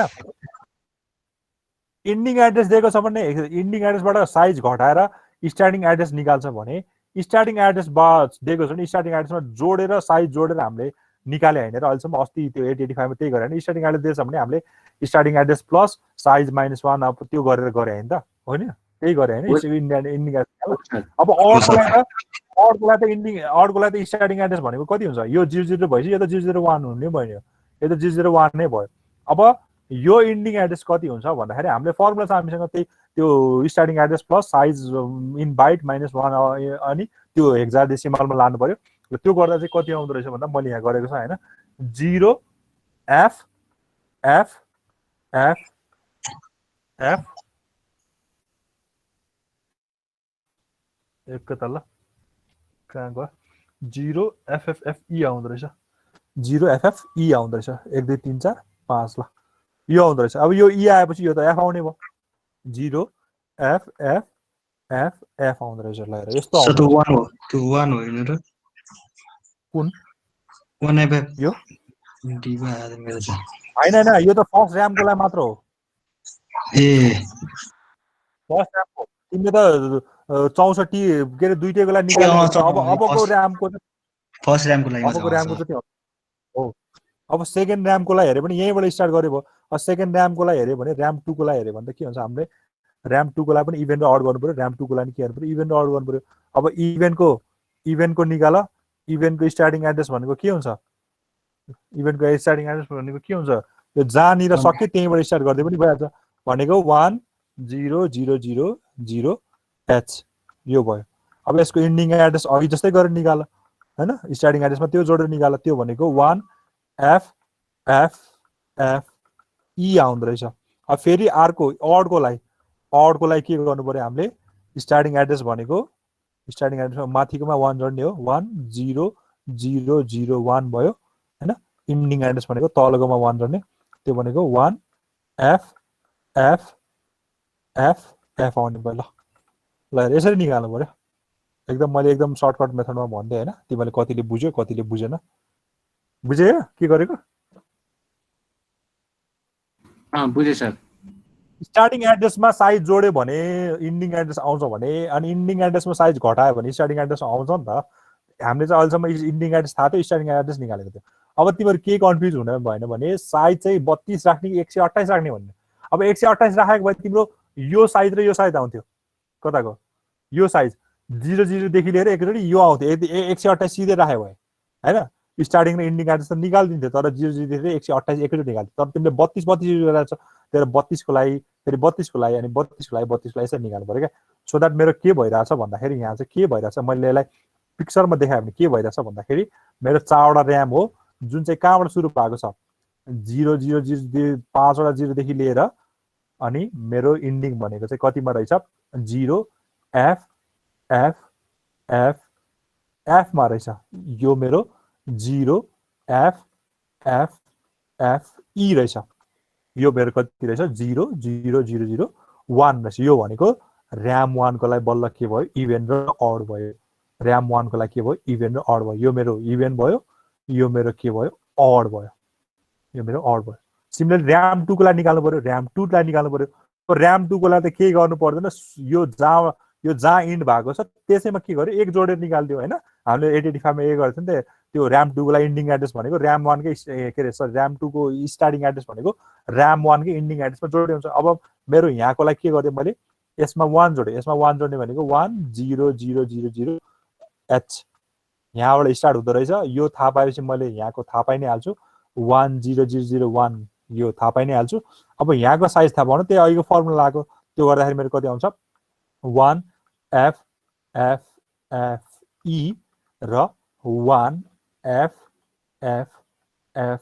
इन्डिङ एड्रेस दिएको छ भने इन्डिङ एड्रेसबाट साइज घटाएर स्टार्टिङ एड्रेस निकाल्छ भने स्टार्टिङ एड्रेस दिएको छ भने स्टार्टिङ एड्रेसमा जोडेर साइज जोडेर हामीले निकाले होइन र अहिलेसम्म अस्ति त्यो 885 मा त्यही गरे होइन स्टार्टिङ एड्रेस दिएछ भने हामीले स्टार्टिङ एड्रेस प्लस साइज -1 अब त्यो गरेर गरे होइन त होइन त्यही गरे होइन इन्डिङ अब अर्डकोलाई त स्टार्टिङ एड्रेस भनेको कति हुन्छ यो 00 भएपछि यो त 001 हुने भयो यो त 001 नै भयो अब यो इन्डिङ एड्रेस कति हुन्छ भन्दाखेरि हामीले फर्मुला छ हामीसँग त्यही त्यो starting address plus size in byte -1 अनि त्यो हेक्साडेसिमलमा लानु पर्यो र त्यो गर्दा चाहिँ कति आउँदो रहेछ भन्दा मैले यहाँ गरेको छ हैन 0 F F F F एक त ल कहाँ गयो 0 F F F E आउँदो रहेछ 0 F F E आउँदो रहेछ 1 2 3 4 5 ल यो आउँदो रहेछ अब यो E आएपछि यो त F आउने भयो 0 F F F F आउँदो रहेछ ल यस्तो आउँछ त्यो 1 हो त्यो 1 होइन र कुन 1 FF यो डिमा आएर मेरो छ हैन हैन यो त फर्स्ट र्यामको लागि मात्र हो ए फर्स्ट र्यामको तिमीले त 64 के रे दुईटैको लागि निकाल्नु अब अबको र्यामको फर्स्ट र्यामको लागि अबको र्यामको चाहिँ हो अब सेकेन्ड र्यामको लागि हेरे पनि यहीँबाट स्टार्ट गरे भयो अब सेकेन्ड र्यामको लागि हेरे भने र्याम 2 को लागि हेरे भने त के हुन्छ हामीले र्याम 2 को लागि पनि इभेन्ट र अड गर्नु पर्यो र्याम 2 को लागि के गर्नु पर्यो इभेन्ट र अड गर्नु पर्यो अब इभेन्टको निकाल इभेन्टको स्टार्टिङ एड्रेस भनेको के हुन्छ इभेन्टको स्टार्टिङ एड्रेस भनेको के हुन्छ यो जहाँनिर सक्यो त्यहीँबाट स्टार्ट गर्दै पनि भइहाल्छ भनेको 1 0 0 0 0 H यो भयो अब यसको इन्डिङ एड्रेस अघि जस्तै गरेर निकाल हैन स्टार्टिङ एड्रेसमा त्यो जोडेर निकाल त्यो भनेको 1 F F F E आउँदो रहेछ अब फेरि अर्को अडको लागि के गर्नु पर्यो हामीले स्टार्टिङ एड्रेस भनेको स्टार्टिङ एड्रेसमा माथिकोमा 1 जोड्ने हो 1 0 0 0 1 भयो हैन इन्डिङ एड्रेस भनेको तलकोमा 1 जोड्ने त्यो भनेको 1 F F F F आउने भयो ल यसरी निकाल्नु पर्यो एकदम मैले एकदम सर्टकट मेथडमा भन्दै हैन तिमीले कतिले बुझ्यो कतिले बुझेन बुझ्यो के गरेको बुझे सर स्टार्टिङ एड्रेसमा साइज जोड्यो भने इन्डिङ एड्रेस आउँछ भने अनि इन्डिङ एड्रेसमा साइज घटायो भने स्टार्टिङ एड्रेस आउँछ नि त हामीले चाहिँ अहिलेसम्म इन्डिङ एड्रेस थाहा थियो स्टार्टिङ एड्रेस निकालेको थियो अब तिमीहरू के कन्फ्युज हुन भएन भने साइज चाहिँ 32 राख्ने कि 128 राख्ने भन्ने अब 128 राखेको भए तिम्रो यो साइज र यो साइज आउँथ्यो कताको यो साइज 0 0 देखि लिएर एकचोटि यो आउँथ्यो 128 सिधै राख्यो भए हैन स्टार्टिङ र इन्डिङ एड्रेस त निकाल्दिन्थ्यो तर 0 0 देखि 128 एकचोटि निकाल्थ्यो तर तिमीले 32 32 गरेर तेरो 32 को लागि फेरि 32 को लागि अनि 32 को लागि 32 को लागि यसरी निकाल्नु पर्यो क्या सो द्याट मेरो के भइरहेछ भन्दाखेरि यहाँ चाहिँ के भइरहेछ मैले यसलाई पिक्चरमा देखाएँ भने के भइरहेछ भन्दाखेरि मेरो 4वटा र्याम हो जुन चाहिँ कहाँबाट सुरु भएको छ 0 0 0 5वटा 0 देखि लिएर अनि मेरो इन्डिङ भनेको चाहिँ कतिमा रहेछ 0 F F F F मा रहेछ यो मेरो 0 F F F E रहेछ यो मेरो कति रहेछ 0 0 0 0 1 रहेछ यो भनेको र्याम 1 को लागि बल्ल के भयो इभेन्ट र अड भयो र्याम 1 को लागि के भयो इभेन्ट र अड भयो यो मेरो इभेन्ट भयो यो मेरो के भयो अड भयो यो मेरो अड भयो सिमिलरली र्याम 2 को लागि निकाल्नु पर्यो र्याम 2 को लागि निकाल्नु पर्यो र्याम 2 को लागि त के गर्नु पर्दैन यो जहाँ इन्ड भएको छ त्यसैमा के गर्यो एक जोडेर निकाल्दियो हैन हामीले 885 मा गरेको थियो नि त त्यो र्याम 2 को लागि इन्डिङ एड्रेस भनेको र्याम 1 कै के रे सरी र्याम 2 को स्टार्टिङ एड्रेस भनेको र्याम 1 कै इन्डिङ एड्रेसमा जोड्दै हुन्छ अब मेरो यहाँको लागि के गर्दै मैले यसमा 1 जोडे यसमा 1 जोड्ने भनेको 1 0 0 0 0 H यहाँबाट स्टार्ट हुँदो रहेछ यो थाहा पाएपछि मैले यहाँको थाहा पाइ नै हाल्छु 1 0 0 0 1 यो थाहा पाइ नै हाल्छु अब यहाँको साइज थाहा पाउनु त्यही अघिको फर्मुला लाग्यो त्यो गर्दाखेरि मेरो कति आउँछ 1 F F F E र 1 F F F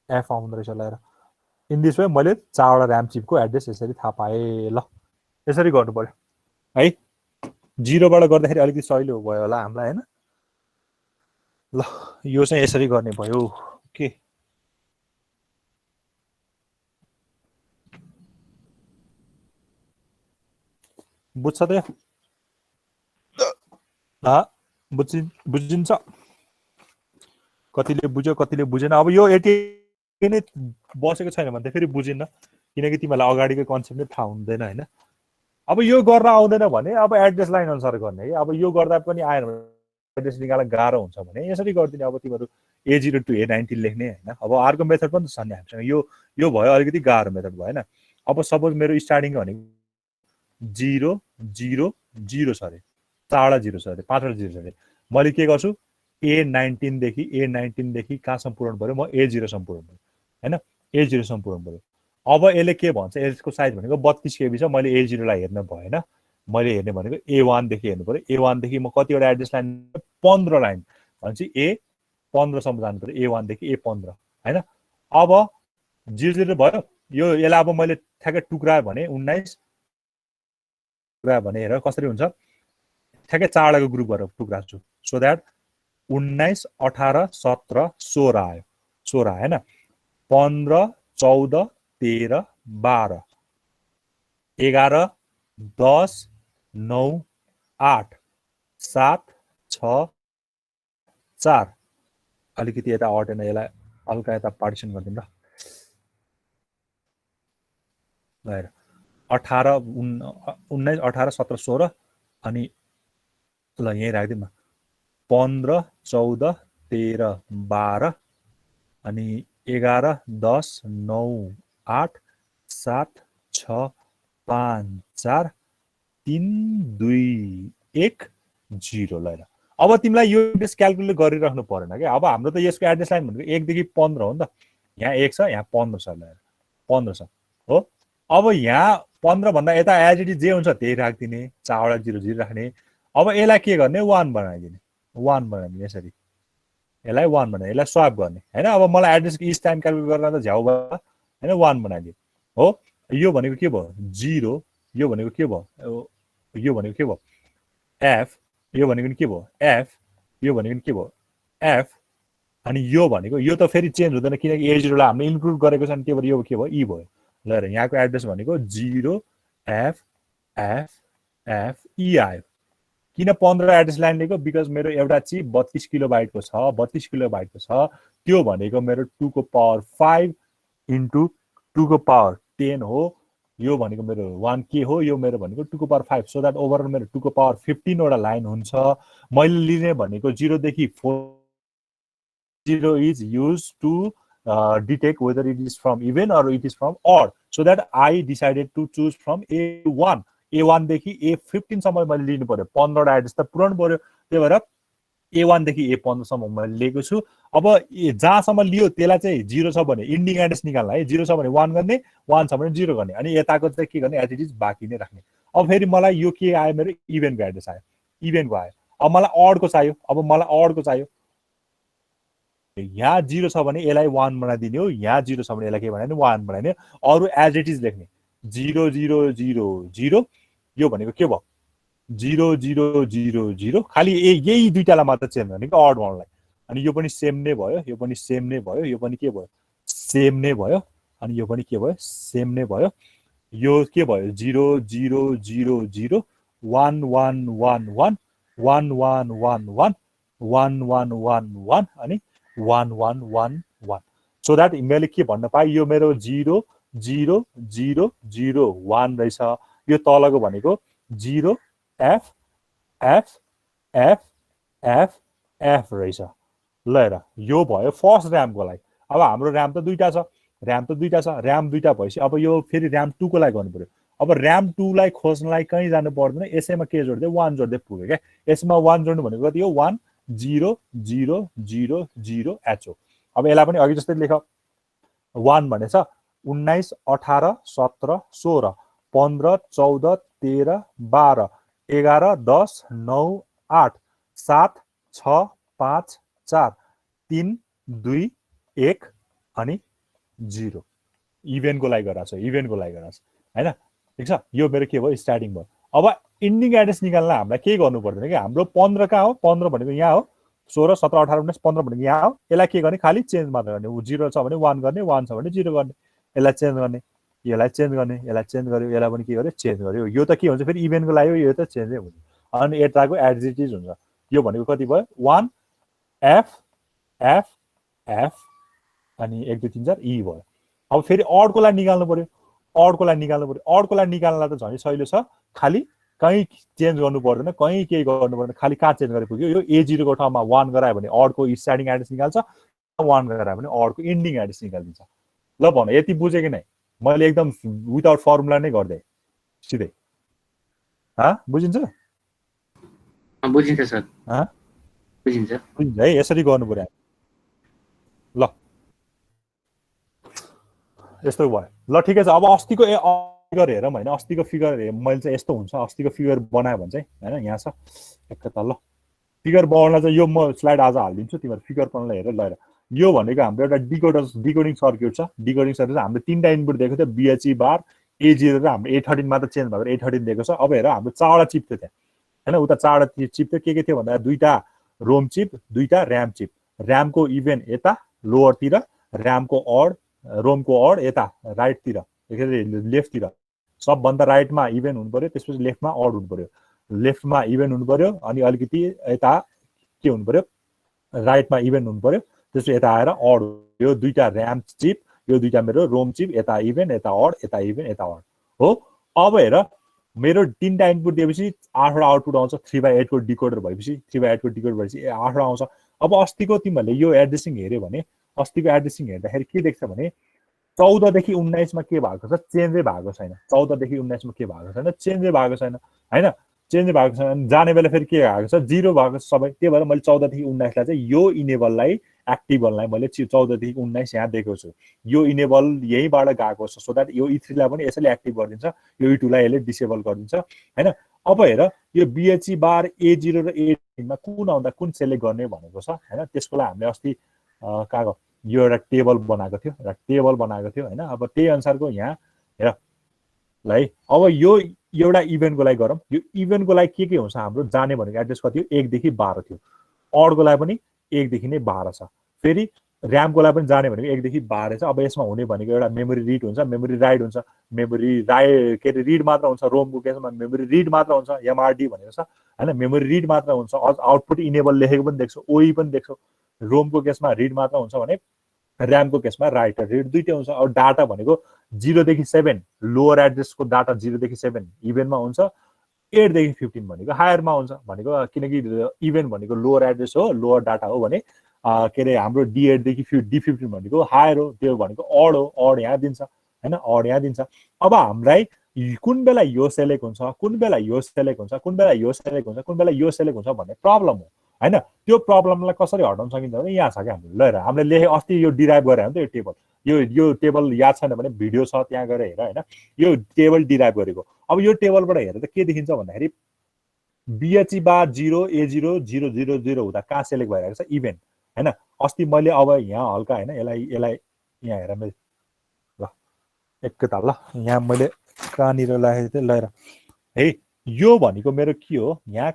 F आउँदो रहेछ ल इन दिस वे मैले 4वटा र्याम चिपको एड्रेस यसरी थाहा पाएँ ल यसरी गर्नु पर्यो है 0 बाट गर्दाखेरि अलिकति सजिलो भयो होला हामीलाई हैन ल यो चाहिँ यसरी गर्ने भयो के बुझ्छ त बुझिन्छ कतिले बुझ्यो कतिले बुझेन अब यो 80 नै बसेको छैन भने त फेरि बुझिन्न किनकि तिमीलाई अगाडिको कन्सेप्ट नै थाहा हुँदैन हैन अब यो गर्न आउँदैन भने अब एड्रेस लाइन अनुसार गर्ने है। अब यो गर्दा पनि आएन भने एड्रेस निकाल्न गाह्रो हुन्छ भने यसरी गरिदिने। अब तिमीहरू A0 to A19 लेख्ने होइन। अब अर्को मेथड पनि छ नि हामीसँग, यो भयो अलिकति गाह्रो मेथड भएन। अब सपोज मेरो स्टार्टिङ भनेको 0 0 0 छ अरे, 4 0 छ अरे, 5 0 छ अरे। मैले के गर्छु A19 देखि कहाँसम्म पुर्याउनु पर्यो, म A0 सम्म पुर्याउनु पर्यो होइन, A0 सम्म पुर्याउनु पर्यो। अब यसले के भन्छ, यसको साइज भनेको 32 KB छ। मैले A0 लाई हेर्न भएन, मैले हेर्ने भनेको A1 देखि हेर्नु पर्यो। A1 देखि म कतिवटा एड्रेस लाइन 15 लाइन भनेपछि A15 सम्म जानु पर्यो, A1 देखि A15 होइन। अब 0 भयो यो, यसलाई अब मैले ठ्याक्कै टुक्रायो भने 19 टुक्रायो भने हेर कसरी हुन्छ, ठ्याक्कै 4 वटाको ग्रुप गरेर टुक्राछु। सो द्याट 19 18 17 16 आयो, 16 होइन। 15 14 13 12 11 10 9 8 7 6 4 अलिकति यता अटेन, यसलाई हल्का यता पार्टिसन गरिदिउँ ल। हेर 18 19 18 17 16 अनि ल यहीँ राखिदिउँ न, 15 14 13 12 अनि 11 10 9 8 7 6 5 4 3 2 1 0 ल। अब तिमीलाई यो एड्रेस क्याल्कुलेट गरिराख्नु परेन क्या। अब हाम्रो त यसको एड्रेस लाइन भनेको 1 देखि 15 हो नि त। यहाँ 1 छ, यहाँ 15 छ, ल 15 छ हो। अब यहाँ 15 भन्दा यता एज इट इज जे हुन्छ त्यही राखिदिने, 4 वटा 0 0 राख्ने। अब यसलाई के गर्ने, 1 बनाइदिने, 1 बनाइदिने यसरी, यसलाई 1 बनाइदिने, यसलाई स्वाप गर्ने होइन। अब मलाई एड्रेसको इच टाइम क्याल्कुलेट गर्न त झ्याउ भयो होइन, 1 बनाइदिए हो। यो भनेको के भयो 0, यो भनेको के भयो, यो भनेको के भयो F, यो भनेको नि के भयो F, यो भनेको नि के भयो F, अनि यो भनेको यो त फेरि चेन्ज हुँदैन किनकि A0 लाई हामीले इन्क्लुड गरेको छ नि, त्यही भएर यो के भयो E भयो। ल यहाँको एड्रेस भनेको 0 F F F E आयो। किन 15 एड्रेस लाइन लिएको, बिकज मेरो एउटा चिप 32 किलोबाइटको छ, 32 किलोबाइटको छ। त्यो भनेको मेरो 2 को पावर 5 इन्टु 2 को पावर 10 हो। यो भनेको मेरो 1K हो, यो मेरो भनेको 2 को पावर 5। सो द्याट ओभरअल मेरो 2 को पावर 15 वटा लाइन हुन्छ। मैले लिने भनेको 0 देखि 4 0 is used to detect whether it is from even or it is from odd. So that I decided to choose from A1. A1 देखि A15 सम्म मैले लिनु पर्यो, 15 वटा एड्रेस त पुराउनु पर्यो। त्यही भएर A1 देखि A15 सम्म मैले लिएको छु। अब जहाँसम्म लियो त्यसलाई चाहिँ 0 छ भने इन्डिङ एड्रेस निकाल्न है, 0 छ भने 1 गर्ने, 1 छ भने 0 गर्ने, अनि यताको चाहिँ के गर्ने एज इट इज बाँकी नै राख्ने। अब फेरि मलाई यो के आयो, मेरो इभेन्टको एड्रेस आयो, इभेन्टको आयो। अब मलाई अडको चाहियो, अब मलाई अडको चाहियो। यहाँ 0 छ भने यसलाई 1 बनाइदिने हो, यहाँ 0 छ भने यसलाई के बनाइदिने 1 बनाइदिने, अरू एज इट इज लेख्ने। 0 0 0 0 यो भनेको के भयो 0 0 0 0, खालि यही दुईटालाई मात्र चेन्ज गर्ने कि अड वानलाई। अनि यो पनि सेम नै भयो, यो पनि सेम नै भयो, यो पनि के भयो सेम नै भयो, अनि यो पनि के भयो सेम नै भयो। यो के भयो 0 0 0 0 1 1 1 1 1 1 1 1 1 1 1 1 अनि 1 1 1 1। सो द्याट मैले के भन्न पाएँ, यो मेरो 0 0 0 0 1 रहेछ। यो तलको भनेको 0 F F F F F रहेछ। ल हेर यो भयो फर्स्ट ऱ्यामको लागि। अब हाम्रो ऱ्याम त दुईटा छ, ऱ्याम त दुईटा छ, ऱ्याम दुईटा भएपछि अब यो फेरि ऱ्याम 2 को लागि गर्नु पर्यो। अब ऱ्याम 2 लाई खोज्नलाई कहीँ जानु पर्दैन, यसैमा के जोड्दै 1 जोड्दै पुग्यो क्या। यसमा 1 जोड्नु भनेको कति हो 1 0 0 0 0 H हो। अब यसलाई पनि अघि जस्तै लेख, 1 भनेछ 19 18 17 16 15 14 13 12 11 10 9 8 7 6 5 4 3 2 1 अनि 0 इभेन्टको लागि गराएको छ, इभेन्टको लागि गराएको छ हैन। ठिक छ, यो मेरो के भयो स्टार्टिङ भयो। अब इन्डिङ एड्रेस निकाल्न हामीलाई के गर्नु पर्दैन कि, हाम्रो 15 कहाँ हो, 15 भनेको यहाँ हो, 16 17 18 19 15 भनेको यहाँ हो। यसलाई के गर्ने खालि चेन्ज मात्र गर्ने, 0 छ भने 1 गर्ने, 1 छ भने 0 गर्ने, यसलाई चेन्ज गर्ने, यसलाई चेन्ज गर्ने, यसलाई चेन्ज गर्यो, यसलाई पनि के गर्यो चेन्ज गर्यो। यो त के हुन्छ फेरि इभेन्टको लागि हो, यो त चेन्जै हुन्छ। अनि यताको एज इट इज हुन्छ। यो भनेको कति भयो 1 F F F अनि 1 2 3 4 E भयो। अब फेरि अडको लागि निकाल्नु पर्यो, अडको लागि निकाल्नु पर्यो अडको लागि निकाल्नलाई त झन् सजिलो छ खाली कहीँ चेन्ज गर्नु पर्दैन कहीँ केही गर्नु पर्दैन खाली कहाँ चेन्ज गरे पुग्यो यो A0 को ठाउँमा 1 गरायो भने अडको स्टार्टिङ एड्रेस निकाल्छ 1 गरायो भने अडको एन्डिङ एड्रेस निकालिदिन्छ ल भन यति बुझे कि नै मैले एकदम विदाउट फर्मुला नै गर्दै सिधै बुझिन्छ बुझिन्छ सर बुझिन्छ बुझिन्छ है यसरी गर्नु पर्यो ल यस्तो भयो ल ठिकै छ अब अस्तिको फिगर हेरौँ होइन अस्तिको फिगर मैले चाहिँ यस्तो हुन्छ अस्तिको फिगर बनायो भने चाहिँ होइन यहाँ छ एकैताल ल फिगर बनाउनलाई चाहिँ यो म स्लाइड आज हालिदिन्छु तिमीहरू फिगर बनाउनलाई हेरेर लगेर यो भनेको हाम्रो एउटा डिकोडिङ सर्क्युट छ डिकोडिङ सर्क्युट हामीले तीनटा इनपुट दिएको थियो BHE बार A0 र हाम्रो A13 मात्र चेन्ज भएको A13 दिएको छ अब हेर हाम्रो चारवटा चिप थियो त्यहाँ होइन उता चारवटा चिप थियो के थियो भन्दा दुईटा रोम चिप दुईटा ऱ्याम चिप ऱ्यामको इभेन यता लोवरतिर ऱ्यामको अड रोमको अड यता राइटतिर लेफ्टतिर सबभन्दा राइटमा इभेन हुनु पर्यो त्यसपछि लेफ्टमा अड हुनु पर्यो लेफ्टमा इभेन हुनु पर्यो अनि अलिकति यता के हुनु पर्यो राइटमा इभेन हुनु पर्यो त्यसपछि यता आएर अड यो दुईटा ऱ्याम चिप यो दुईटा मेरो रोम चिप यता इभेन यता अड यता इभेन यता अड हो अब हेर मेरो तीनटा इनपुट दिएपछि 8वटा आउटपुट आउँछ 3/8 को डिकोडर भएपछि 3/8 को डिकोडर भएपछि 8वटा आउँछ अब अस्तिको तिमीहरूले यो एड्रेसिङ हेर्यो भने अस्तिको एड्रेसिङ हेर्दाखेरि के देख्छ भने 14 देखि 19 मा के भएको छ चेन्जै भएको छैन 14 देखि 19 मा के भएको छैन चेन्जै भएको छैन हैन चेन्जै भएको छैन जाने बेला फेरि के भएको छ 0 भएको छ सबै त्यही भएर मैले 14 देखि 19 लाई चाहिँ यो इनेबललाई एक्टिभललाई मैले 14 देखि 19 यहाँ दिएको छु यो इनेबल यहीबाट गएको छ सो दैट यो E3 लाई पनि यसैले एक्टिभ गरिदिन्छ यो E2 लाई यसले डिसेबल गरिदिन्छ हैन अब हेर यो BHE बार A0 र A13 मा कुन आउँदा कुन सेलेक्ट गर्ने भनेको छ हैन त्यसको लागि हामीले अस्ति कागज यो एउटा टेबल बनाएको थियो हैन अब त्यही अनुसारको यहाँ हेर ल है अब यो एउटा इभेन्टको लागि गरौँ यो इभेन्टको लागि के हुन्छ हाम्रो जाने भनेको एड्रेस कति हो 1 देखि 12 थियो अडको लागि पनि 1 देखि नै 12 छ फेरि ऱ्यामको लागि पनि जाने भनेको 1 देखि 12 छ अब यसमा हुने भनेको एउटा मेमोरी रिड हुन्छ मेमोरी राइट हुन्छ मेमोरी के अरे रिड मात्र हुन्छ रोमको केसमा मेमोरी रिड मात्र हुन्छ MRD भनेको छ हैन मेमोरी रिड मात्र हुन्छ आउटपुट इनेबल लेखेको पनि देख्छौ OE पनि देख्छौ रोमको केसमा रिड मात्र हुन्छ भने ऱ्यामको केसमा राइट र रिड दुईटै हुन्छ अब डाटा भनेको 0 देखि 7 लोअर एड्रेसको डाटा 0 देखि 7 इभेनमा हुन्छ 8 देखि 15 भनेको हायरमा हुन्छ भनेको किनकि इभेन भनेको लोअर एड्रेस हो लोअर डाटा हो भने के अरे हाम्रो D8 देखि D15 भनेको हायर हो त्यो भनेको अड हो अड यहाँ दिन्छ हैन अड यहाँ दिन्छ अब हामीलाई कुन बेला यो सेलेक्ट हुन्छ कुन बेला यो सेलेक्ट हुन्छ कुन बेला यो सेलेक्ट हुन्छ कुन बेला यो सेलेक्ट हुन्छ भन्ने प्रब्लम हो हैन त्यो प्रब्लमलाई कसरी हटाउन सकिन्छ भने यहाँ छ के हामीले ल हामीले लेखे अस्ति यो डिराइभ गरे हो त यो टेबल याद छैन भने भिडियो छ त्यहाँ गएर हेर हैन यो टेबल डिराइभ गरेको अब यो टेबलबाट हेरेर त के देखिन्छ भन्दाखेरि BHE बार 0 A0 0 0 0 हुँदा कहाँ सेलेक्ट भइरहेको छ इभेन्ट हैन अस्ति मैले अब यहाँ हल्का हैन यसलाई यहाँ हेर मैले ल एकैताल ल यहाँ मैले कहाँनिर राखेको थिएँ ल है यो भनेको मेरो के हो यहाँ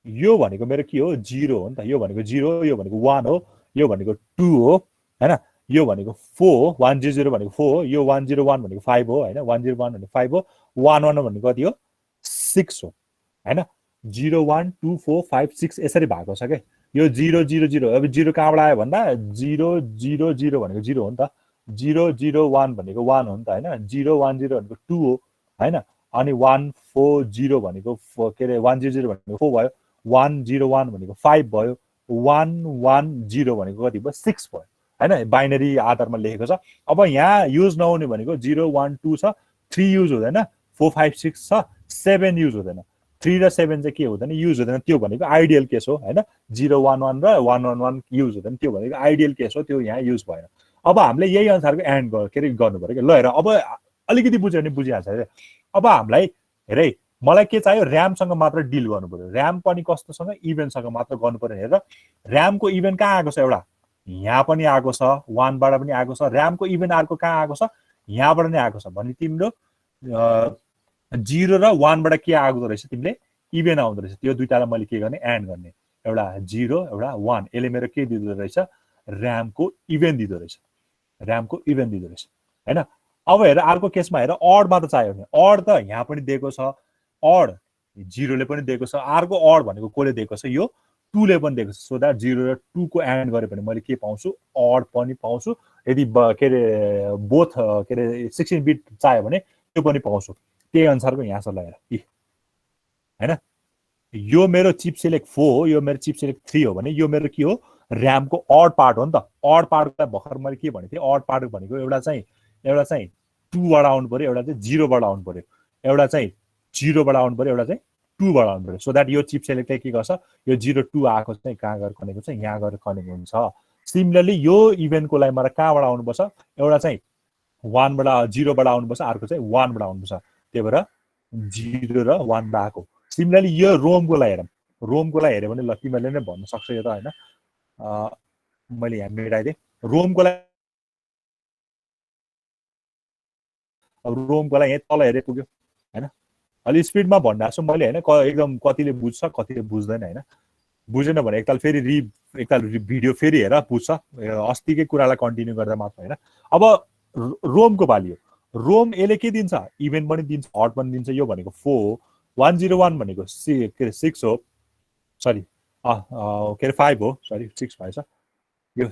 यो भनेको मेरो के हो 0 हो नि त यो भनेको 0 यो भनेको 1 हो यो भनेको 2 हो हैन यो भनेको 4 हो 100 भनेको 4 हो यो 101 भनेको 5 हो हैन 101 भनेको 5 हो 11 भनेको कति हो 6 हो हैन 0 1 2 4 5 6 यसरी भएको छ के यो 0 0 0 अब 0 कहाँबाट आयो भन्दा 0 0 0 भनेको 0 हो नि त 0 0 1 भनेको 1 हो नि त हैन 0 1 0 भनेको 2 हो हैन अनि 1 4 0 भनेको के अरे 1 0 0 भनेको 4 भयो 1 0 1 भनेको 5 भयो 1 1 0 भनेको कति भयो 6 भयो हैन बाइनरी आधारमा लेखेको छ अब यहाँ युज नहुने भनेको 0 1 2 छ 3 युज हुँदैन 4 5 6 छ 7 युज हुँदैन 3 र 7 चाहिँ के हुँदैन युज हुँदैन त्यो भनेको आइडियल केस हो हैन 0 1 1 र 1 1 1 युज हुँदैन त्यो भनेको आइडियल केस हो त्यो यहाँ युज भएन अब हामीले यही अनुसारको एन्ड के अरे गर्नु पर्यो के ल हेर अब अलिकति बुझ्यो भने बुझिहाल्छ है अब हामीलाई हेरै मलाई के चाहियो ऱ्यामसँग मात्र डिल गर्नु पर्यो ऱ्याम पनि कस्तोसँग इभेन्टसँग मात्र गर्नु पर्यो हेर ऱ्यामको इभेन्ट कहाँ आएको छ एउटा यहाँ पनि आएको छ 1 बाट पनि आएको छ ऱ्यामको इभेन्ट अर्को कहाँ आएको छ यहाँबाट नै आएको छ भने तिम्रो 0 र 1 बाट के आउँदो रहेछ तिमीले इभेन्ट आउँदो रहेछ त्यो दुईटालाई मैले के गर्ने एन्ड गर्ने एउटा 0 एउटा 1 यसले मेरो के दिँदो रहेछ ऱ्यामको इभेन्ट दिँदो रहेछ हैन अब हेर अर्को केसमा हेर अड मात्र चाहियो भने अड त यहाँ पनि दिएको छ अड 0 ले पनि दिएको छ अर्को अड भनेको कोले दिएको छ यो 2 ले पनि दिएको छ सो दैट 0 र 2 को एन्ड गरे भने मैले के पाउँछु अड पनि पाउँछु यदि के अरे बोथ के अरे 16 बिट चाहियो भने त्यो पनि पाउँछु। त्यही अनुसारको यहाँ छ ल हेर हैन। यो मेरो चिप सेलेक्ट 4 हो, यो मेरो चिप सेलेक्ट 3 हो भने यो मेरो के हो र्यामको अड पार्ट हो नि त। अड पार्टलाई भर्खर मैले के भनेको थिएँ, अड पार्ट भनेको एउटा चाहिँ 2 बाट आउनु पर्यो, एउटा चाहिँ 0 बाट आउनु पर्यो, एउटा चाहिँ 0 बाट आउनु पर्यो, एउटा चाहिँ 2 बाट आउनु पर्यो। सो द्याट यो चिप सेलेक्टले के गर्छ, यो 0 2 आएको चाहिँ कहाँ गएर कनेक्ट हुन्छ, यहाँ गएर कनेक्ट हुन्छ। सिमिलरली यो इभेन्टको लागि मलाई कहाँबाट आउनुपर्छ, एउटा चाहिँ 1 बाट 0 बाट आउनुपर्छ, अर्को चाहिँ 1 बाट आउनुपर्छ। त्यही भएर 0 र 1 बाट आएको। सिमिलरली यो रोमको लागि हेरौँ, रोमको लागि हेऱ्यो भने ल तिमीहरूले नै भन्न सक्छौ यो त हैन। मैले यहाँ मेटाइदिएँ रोमको लागि। अब रोमको लागि यहाँ तल हेरे पुग्यो हैन। अलि स्पिडमा भनिरहेको छु मैले हैन, एकदम कतिले बुझ्छ कतिले बुझ्दैन हैन। बुझेन भने एकताल भिडियो फेरि हेर बुझ्छ, अस्तिकै कुरालाई कन्टिन्यू गर्दा मात्र हैन। अब रोमको भ्याल्यु, रोम यसले के दिन्छ, इभेन्ट पनि दिन्छ हट पनि दिन्छ। यो भनेको 4 101 भनेको 6 हो, सरी के अरे 5 हो, सरी 6 भएछ, यो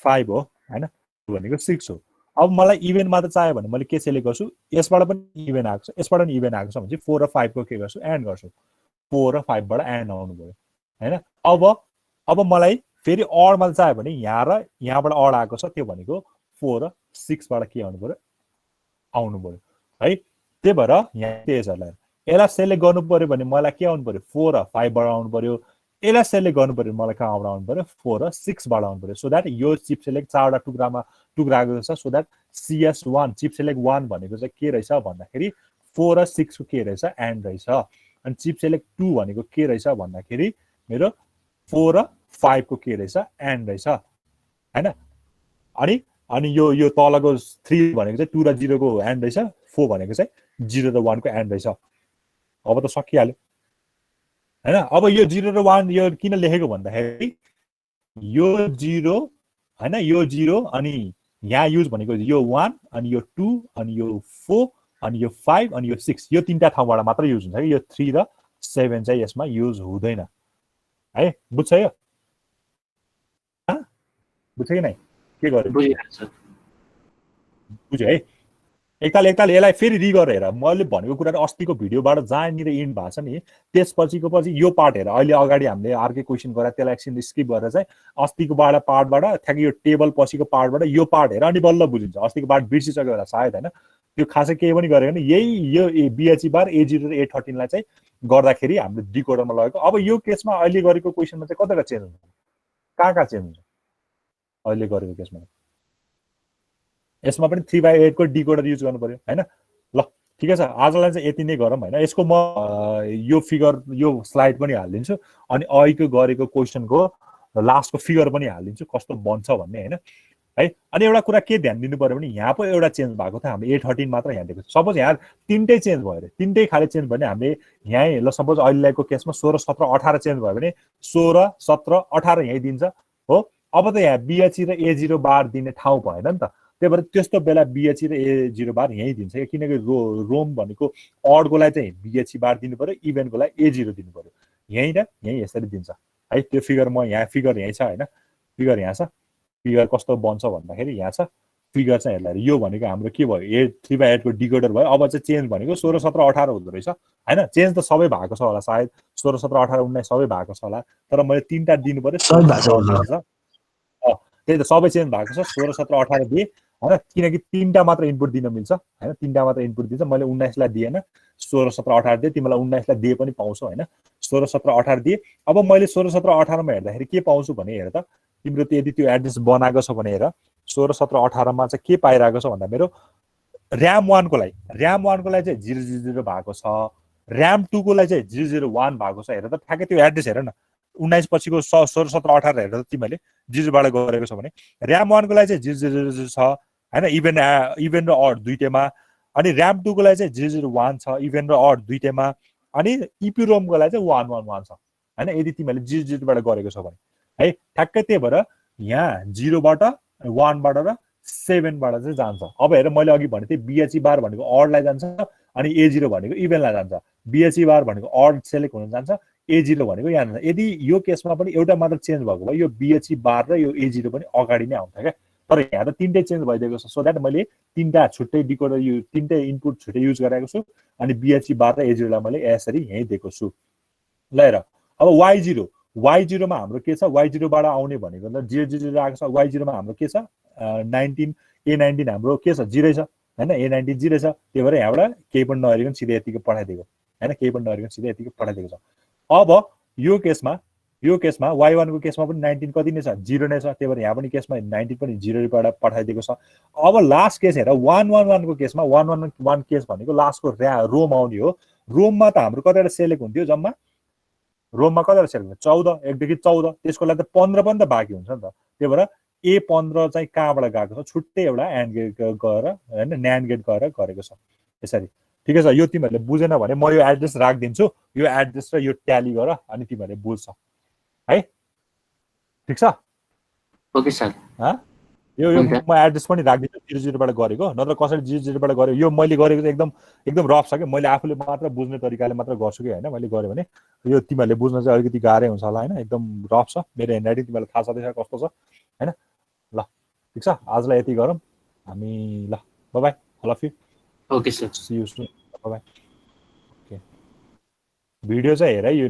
5 हो हैन, भनेको 6 हो। अब मलाई इभेन्ट मात्र चाहियो भने मैले के सेलेक्ट गर्छु, यसबाट पनि इभेन्ट आएको छ यसबाट पनि इभेन्ट आएको छ भने चाहिँ 4 र 5 को के गर्छु एन्ड गर्छु, 4 र 5 बाट एन्ड आउनु पर्यो हैन। अब मलाई फेरि अड मा चाहियो भने यहाँ र यहाँबाट अड आएको छ, त्यो भनेको 4 र 6 बाट के आउनु पर्यो आउनु पर्यो है। त्यही भएर यहाँ त्यही छ ल, यसलाई सेलेक्ट गर्नु पर्यो भने मलाई के आउनु पर्यो 4 र 5 बाट आउनु पर्यो। यसलाई सेलेक्ट गर्नु पर्यो मलाई कहाँबाट आउनु पर्यो 4 र 6 बाट आउनु पर्यो। सो द्याट यो चिप सेलेक्ट 4 वटा टुक्रा गएको छ। So that CS1 cheap select 1 भनेको चाहिँ के रहेछ भन्दाखेरि 4 र 6 को के रहेछ एन्ड रहेछ। अनि चिप सेलेक्ट 2 भनेको के रहेछ भन्दाखेरि मेरो 4 र 5 को के रहेछ एन्ड रहेछ हैन। अनि यो तलको 3 भनेको चाहिँ 2 र 0 को एन्ड रहेछ, 4 भनेको चाहिँ 0 र 1 को एन्ड रहेछ। अब त सकिहाल्यो हैन। अब यो 0 र 1 यो किन लेखेको भन्दाखेरि यो 0 हैन, यो 0 अनि यहाँ युज भनेको यो 1 अनि यो 2 अनि यो 4 अनि यो 5 अनि यो 6, यो तीनटा ठाउँबाट मात्र युज हुन्छ कि यो 3 र 7 चाहिँ यसमा युज हुँदैन है। बुझ्छ यो? बुझ्छ कि नै के गर्यो? बुझ्यो है। एकताल यसलाई फेरि रिगर हेर, मैले भनेको कुरा अस्तिको भिडियोबाट जहाँनिर इन्ड भएको छ नि त्यसपछिको पछि यो पार्ट हेर। अहिले अगाडि हामीले अर्कै क्वेसन गरे त्यसलाई एकछिन स्किप गरेर चाहिँ अस्तिको पार्टबाट ठ्याक्कै यो टेबल पछिको पार्टबाट यो पार्ट हेर अनि बल्ल बुझिन्छ। अस्तिको पार्ट बिर्सिसक्यो होला सायद हैन, त्यो खासै केही पनि गरेको नि। यही यो BHE बार A0 र A13 लाई चाहिँ गर्दाखेरि हामीले डिकोडरमा लगेको। अब यो केसमा अहिले गरेको क्वेसनमा चाहिँ कताका चेन्ज हुन्छ, कहाँ चेन्ज हुन्छ अहिले गरेको केसमा? यसमा पनि 3/8 को डिकोडर युज गर्नु पर्यो हैन। ल ठिकै छ, आजलाई चाहिँ यति नै गरौँ हैन। यसको म यो फिगर यो स्लाइड पनि हालिदिन्छु अनि अहिलेको गरेको क्वेसनको लास्टको फिगर पनि हालिदिन्छु कस्तो बन्छ भन्ने हैन है। अनि एउटा कुरा के ध्यान दिनु पर्यो भने यहाँ पो एउटा चेन्ज भएको थियो, हामीले A13 मात्र यहाँ दिएको। सपोज यहाँ तीनटै चेन्ज भयो अरे, तीनटै खाले चेन्ज भयो भने हामीले यहीँ ल सपोज अहिलेको केसमा 16 17 18 चेन्ज भयो भने 16 17 18 यहीँ दिन्छ हो। अब त यहाँ BHE र A0 बार दिने ठाउँ भएन नि त, त्यही भएर त्यस्तो बेला BHE र A0 बार यहीँ दिन्छ कि, किनकि रोम भनेको अडको लागि चाहिँ BHE बार दिनु पर्यो, इभेन्टको लागि A0 दिनु पर्यो। यहीँ र यहीँ यसरी दिन्छ है। त्यो फिगर म यहाँ फिगर यहीँ छ हैन, फिगर यहाँ छ। फिगर कस्तो बन्छ भन्दाखेरि यहाँ छ फिगर चाहिँ हेर्दा यो भनेको हाम्रो के भयो 3/8 को डिकोडर भयो। अब चाहिँ चेन्ज भनेको 16 17 18 हुँदो रहेछ हैन। चेन्ज त सबै भएको छ होला सायद, 16 17 18 19 सबै भएको छ होला, तर मैले तीनटा दिनु पर्यो। त्यही त सबै चेन्ज भएको छ 16 17 18 दिए हैन, किनकि तीनटा मात्र इनपुट दिन मिल्छ हैन। तीनटा मात्र इनपुट दिन्छ, मैले 19 लाई दिएन, 16 17 18 दिए। तिमीलाई 19 लाई दिए पनि पाउँछौ हैन, 16 17 18 दिए। अब मैले 16 17 18 मा हेर्दाखेरि के पाउँछु भने हेर त, तिम्रो त यदि त्यो एड्रेस बनाएको छ भने हेर 16 17 18 मा चाहिँ के पाइरहेको छ भन्दा मेरो र्याम 1 को लागि चाहिँ 000 भएको छ, र्याम 2 को लागि चाहिँ 001 भएको छ। हेर त ठ्याक्कै त्यो एड्रेस हेर न, 19 पछिको 16 17 18 हेर त तिमीले 0 बाट गरेको छ भने र्याम 1 को लागि चाहिँ 000 छ हैन, इभेन्ट र अड दुईटैमा। अनि र्याम 2 को लागि चाहिँ 001 छ, इभेन्ट र अड दुईटैमा। अनि EPROM को लागि चाहिँ 111 छ हैन, यदि तिमीले 0 बाट गरेको छ भने है। ठ्याक्कै त्यही भएर यहाँ 0 बाट 1 बाट र 7 बाट चाहिँ जान्छ। अब हेर मैले अघि भनेको थिएँ BHE बार भनेको अडलाई जान्छ अनि A0 भनेको इभेन्टलाई जान्छ। BHE बार भनेको अड सेलेक्ट हुन जान्छ, A0 भनेको यहाँ जान्छ। यदि यो केसमा पनि एउटा मात्र चेन्ज भएको भए यो BHE बार र यो A0 पनि अगाडि नै आउँछ क्या, तर यहाँ त तिनटै चेन्ज भइदिएको छ सो द्याट मैले तिनटा छुट्टै डिकोडर तिनटै इनपुट छुट्टै युज गरेको छु अनि BHC बार र A0 लाई मैले यसरी यही दिएको छु ल हेर अब Y0 मा हाम्रो के छ Y0 बाट आउने भनेको त 0 आएको छ Y0 मा हाम्रो के छ 19 A19 हाम्रो के छ 0 छ हैन A19 0 छ त्यही भएर यहाँबाट केही पनि नहेरिकन सिधै यतिकै पठाइदिएको हैन केही पनि नहेरिकन सिधै यतिकै पठाइदिएको छ अब यो केसमा Y1 को केसमा पनि 19 कति नै छ 0 नै छ त्यही भएर यहाँ पनि केसमा 19 पनि 0 बाट पठाइदिएको छ अब लास्ट केस हेर 111 को केसमा 111 केस भनेको लास्टको रोम आउने हो रोममा त हाम्रो कतिवटा सेलेक्ट हुन्थ्यो जम्मा रोममा कतिवटा सेलेक्ट हुन्छ 14 1 देखि 14 त्यसको लागि त 15 पनि त बाँकी हुन्छ नि त त्यही भएर A15 चाहिँ कहाँबाट गएको छ छुट्टै एउटा एन्ड गेट गरेर हैन न्यान्ड गेट गरेर गरेको छ यसरी ठिकै छ यो तिमीहरुले बुझेन भने म यो एड्रेस राखिदिन्छु यो एड्रेस र यो ट्याली गर अनि तिमीहरुले बुझ्छ है ठीक छ ओके सर यो म एड्रेस पनि राखिदिन्छु 00 बाट गरेको नत्र कसैले 00 बाट गर्यो यो मैले गरेको एकदम रफ छ के मैले आफूले मात्र बुझ्ने तरिकाले मात्र गर्छु के हैन मैले गरे भने यो तिमीहरुले बुझ्न चाहिँ अलिकति गाह्रै हुन्छ होला हैन एकदम रफ छ मेरो ह्यान्डराइटिङ तिमीहरुलाई थाहा छदैछ कस्तो छ हैन ल ठीक छ आजलाई यति गरौँ हामी ल bye bye I love you okay sir see you soon bye bye okay video चाहिँ हेर है यो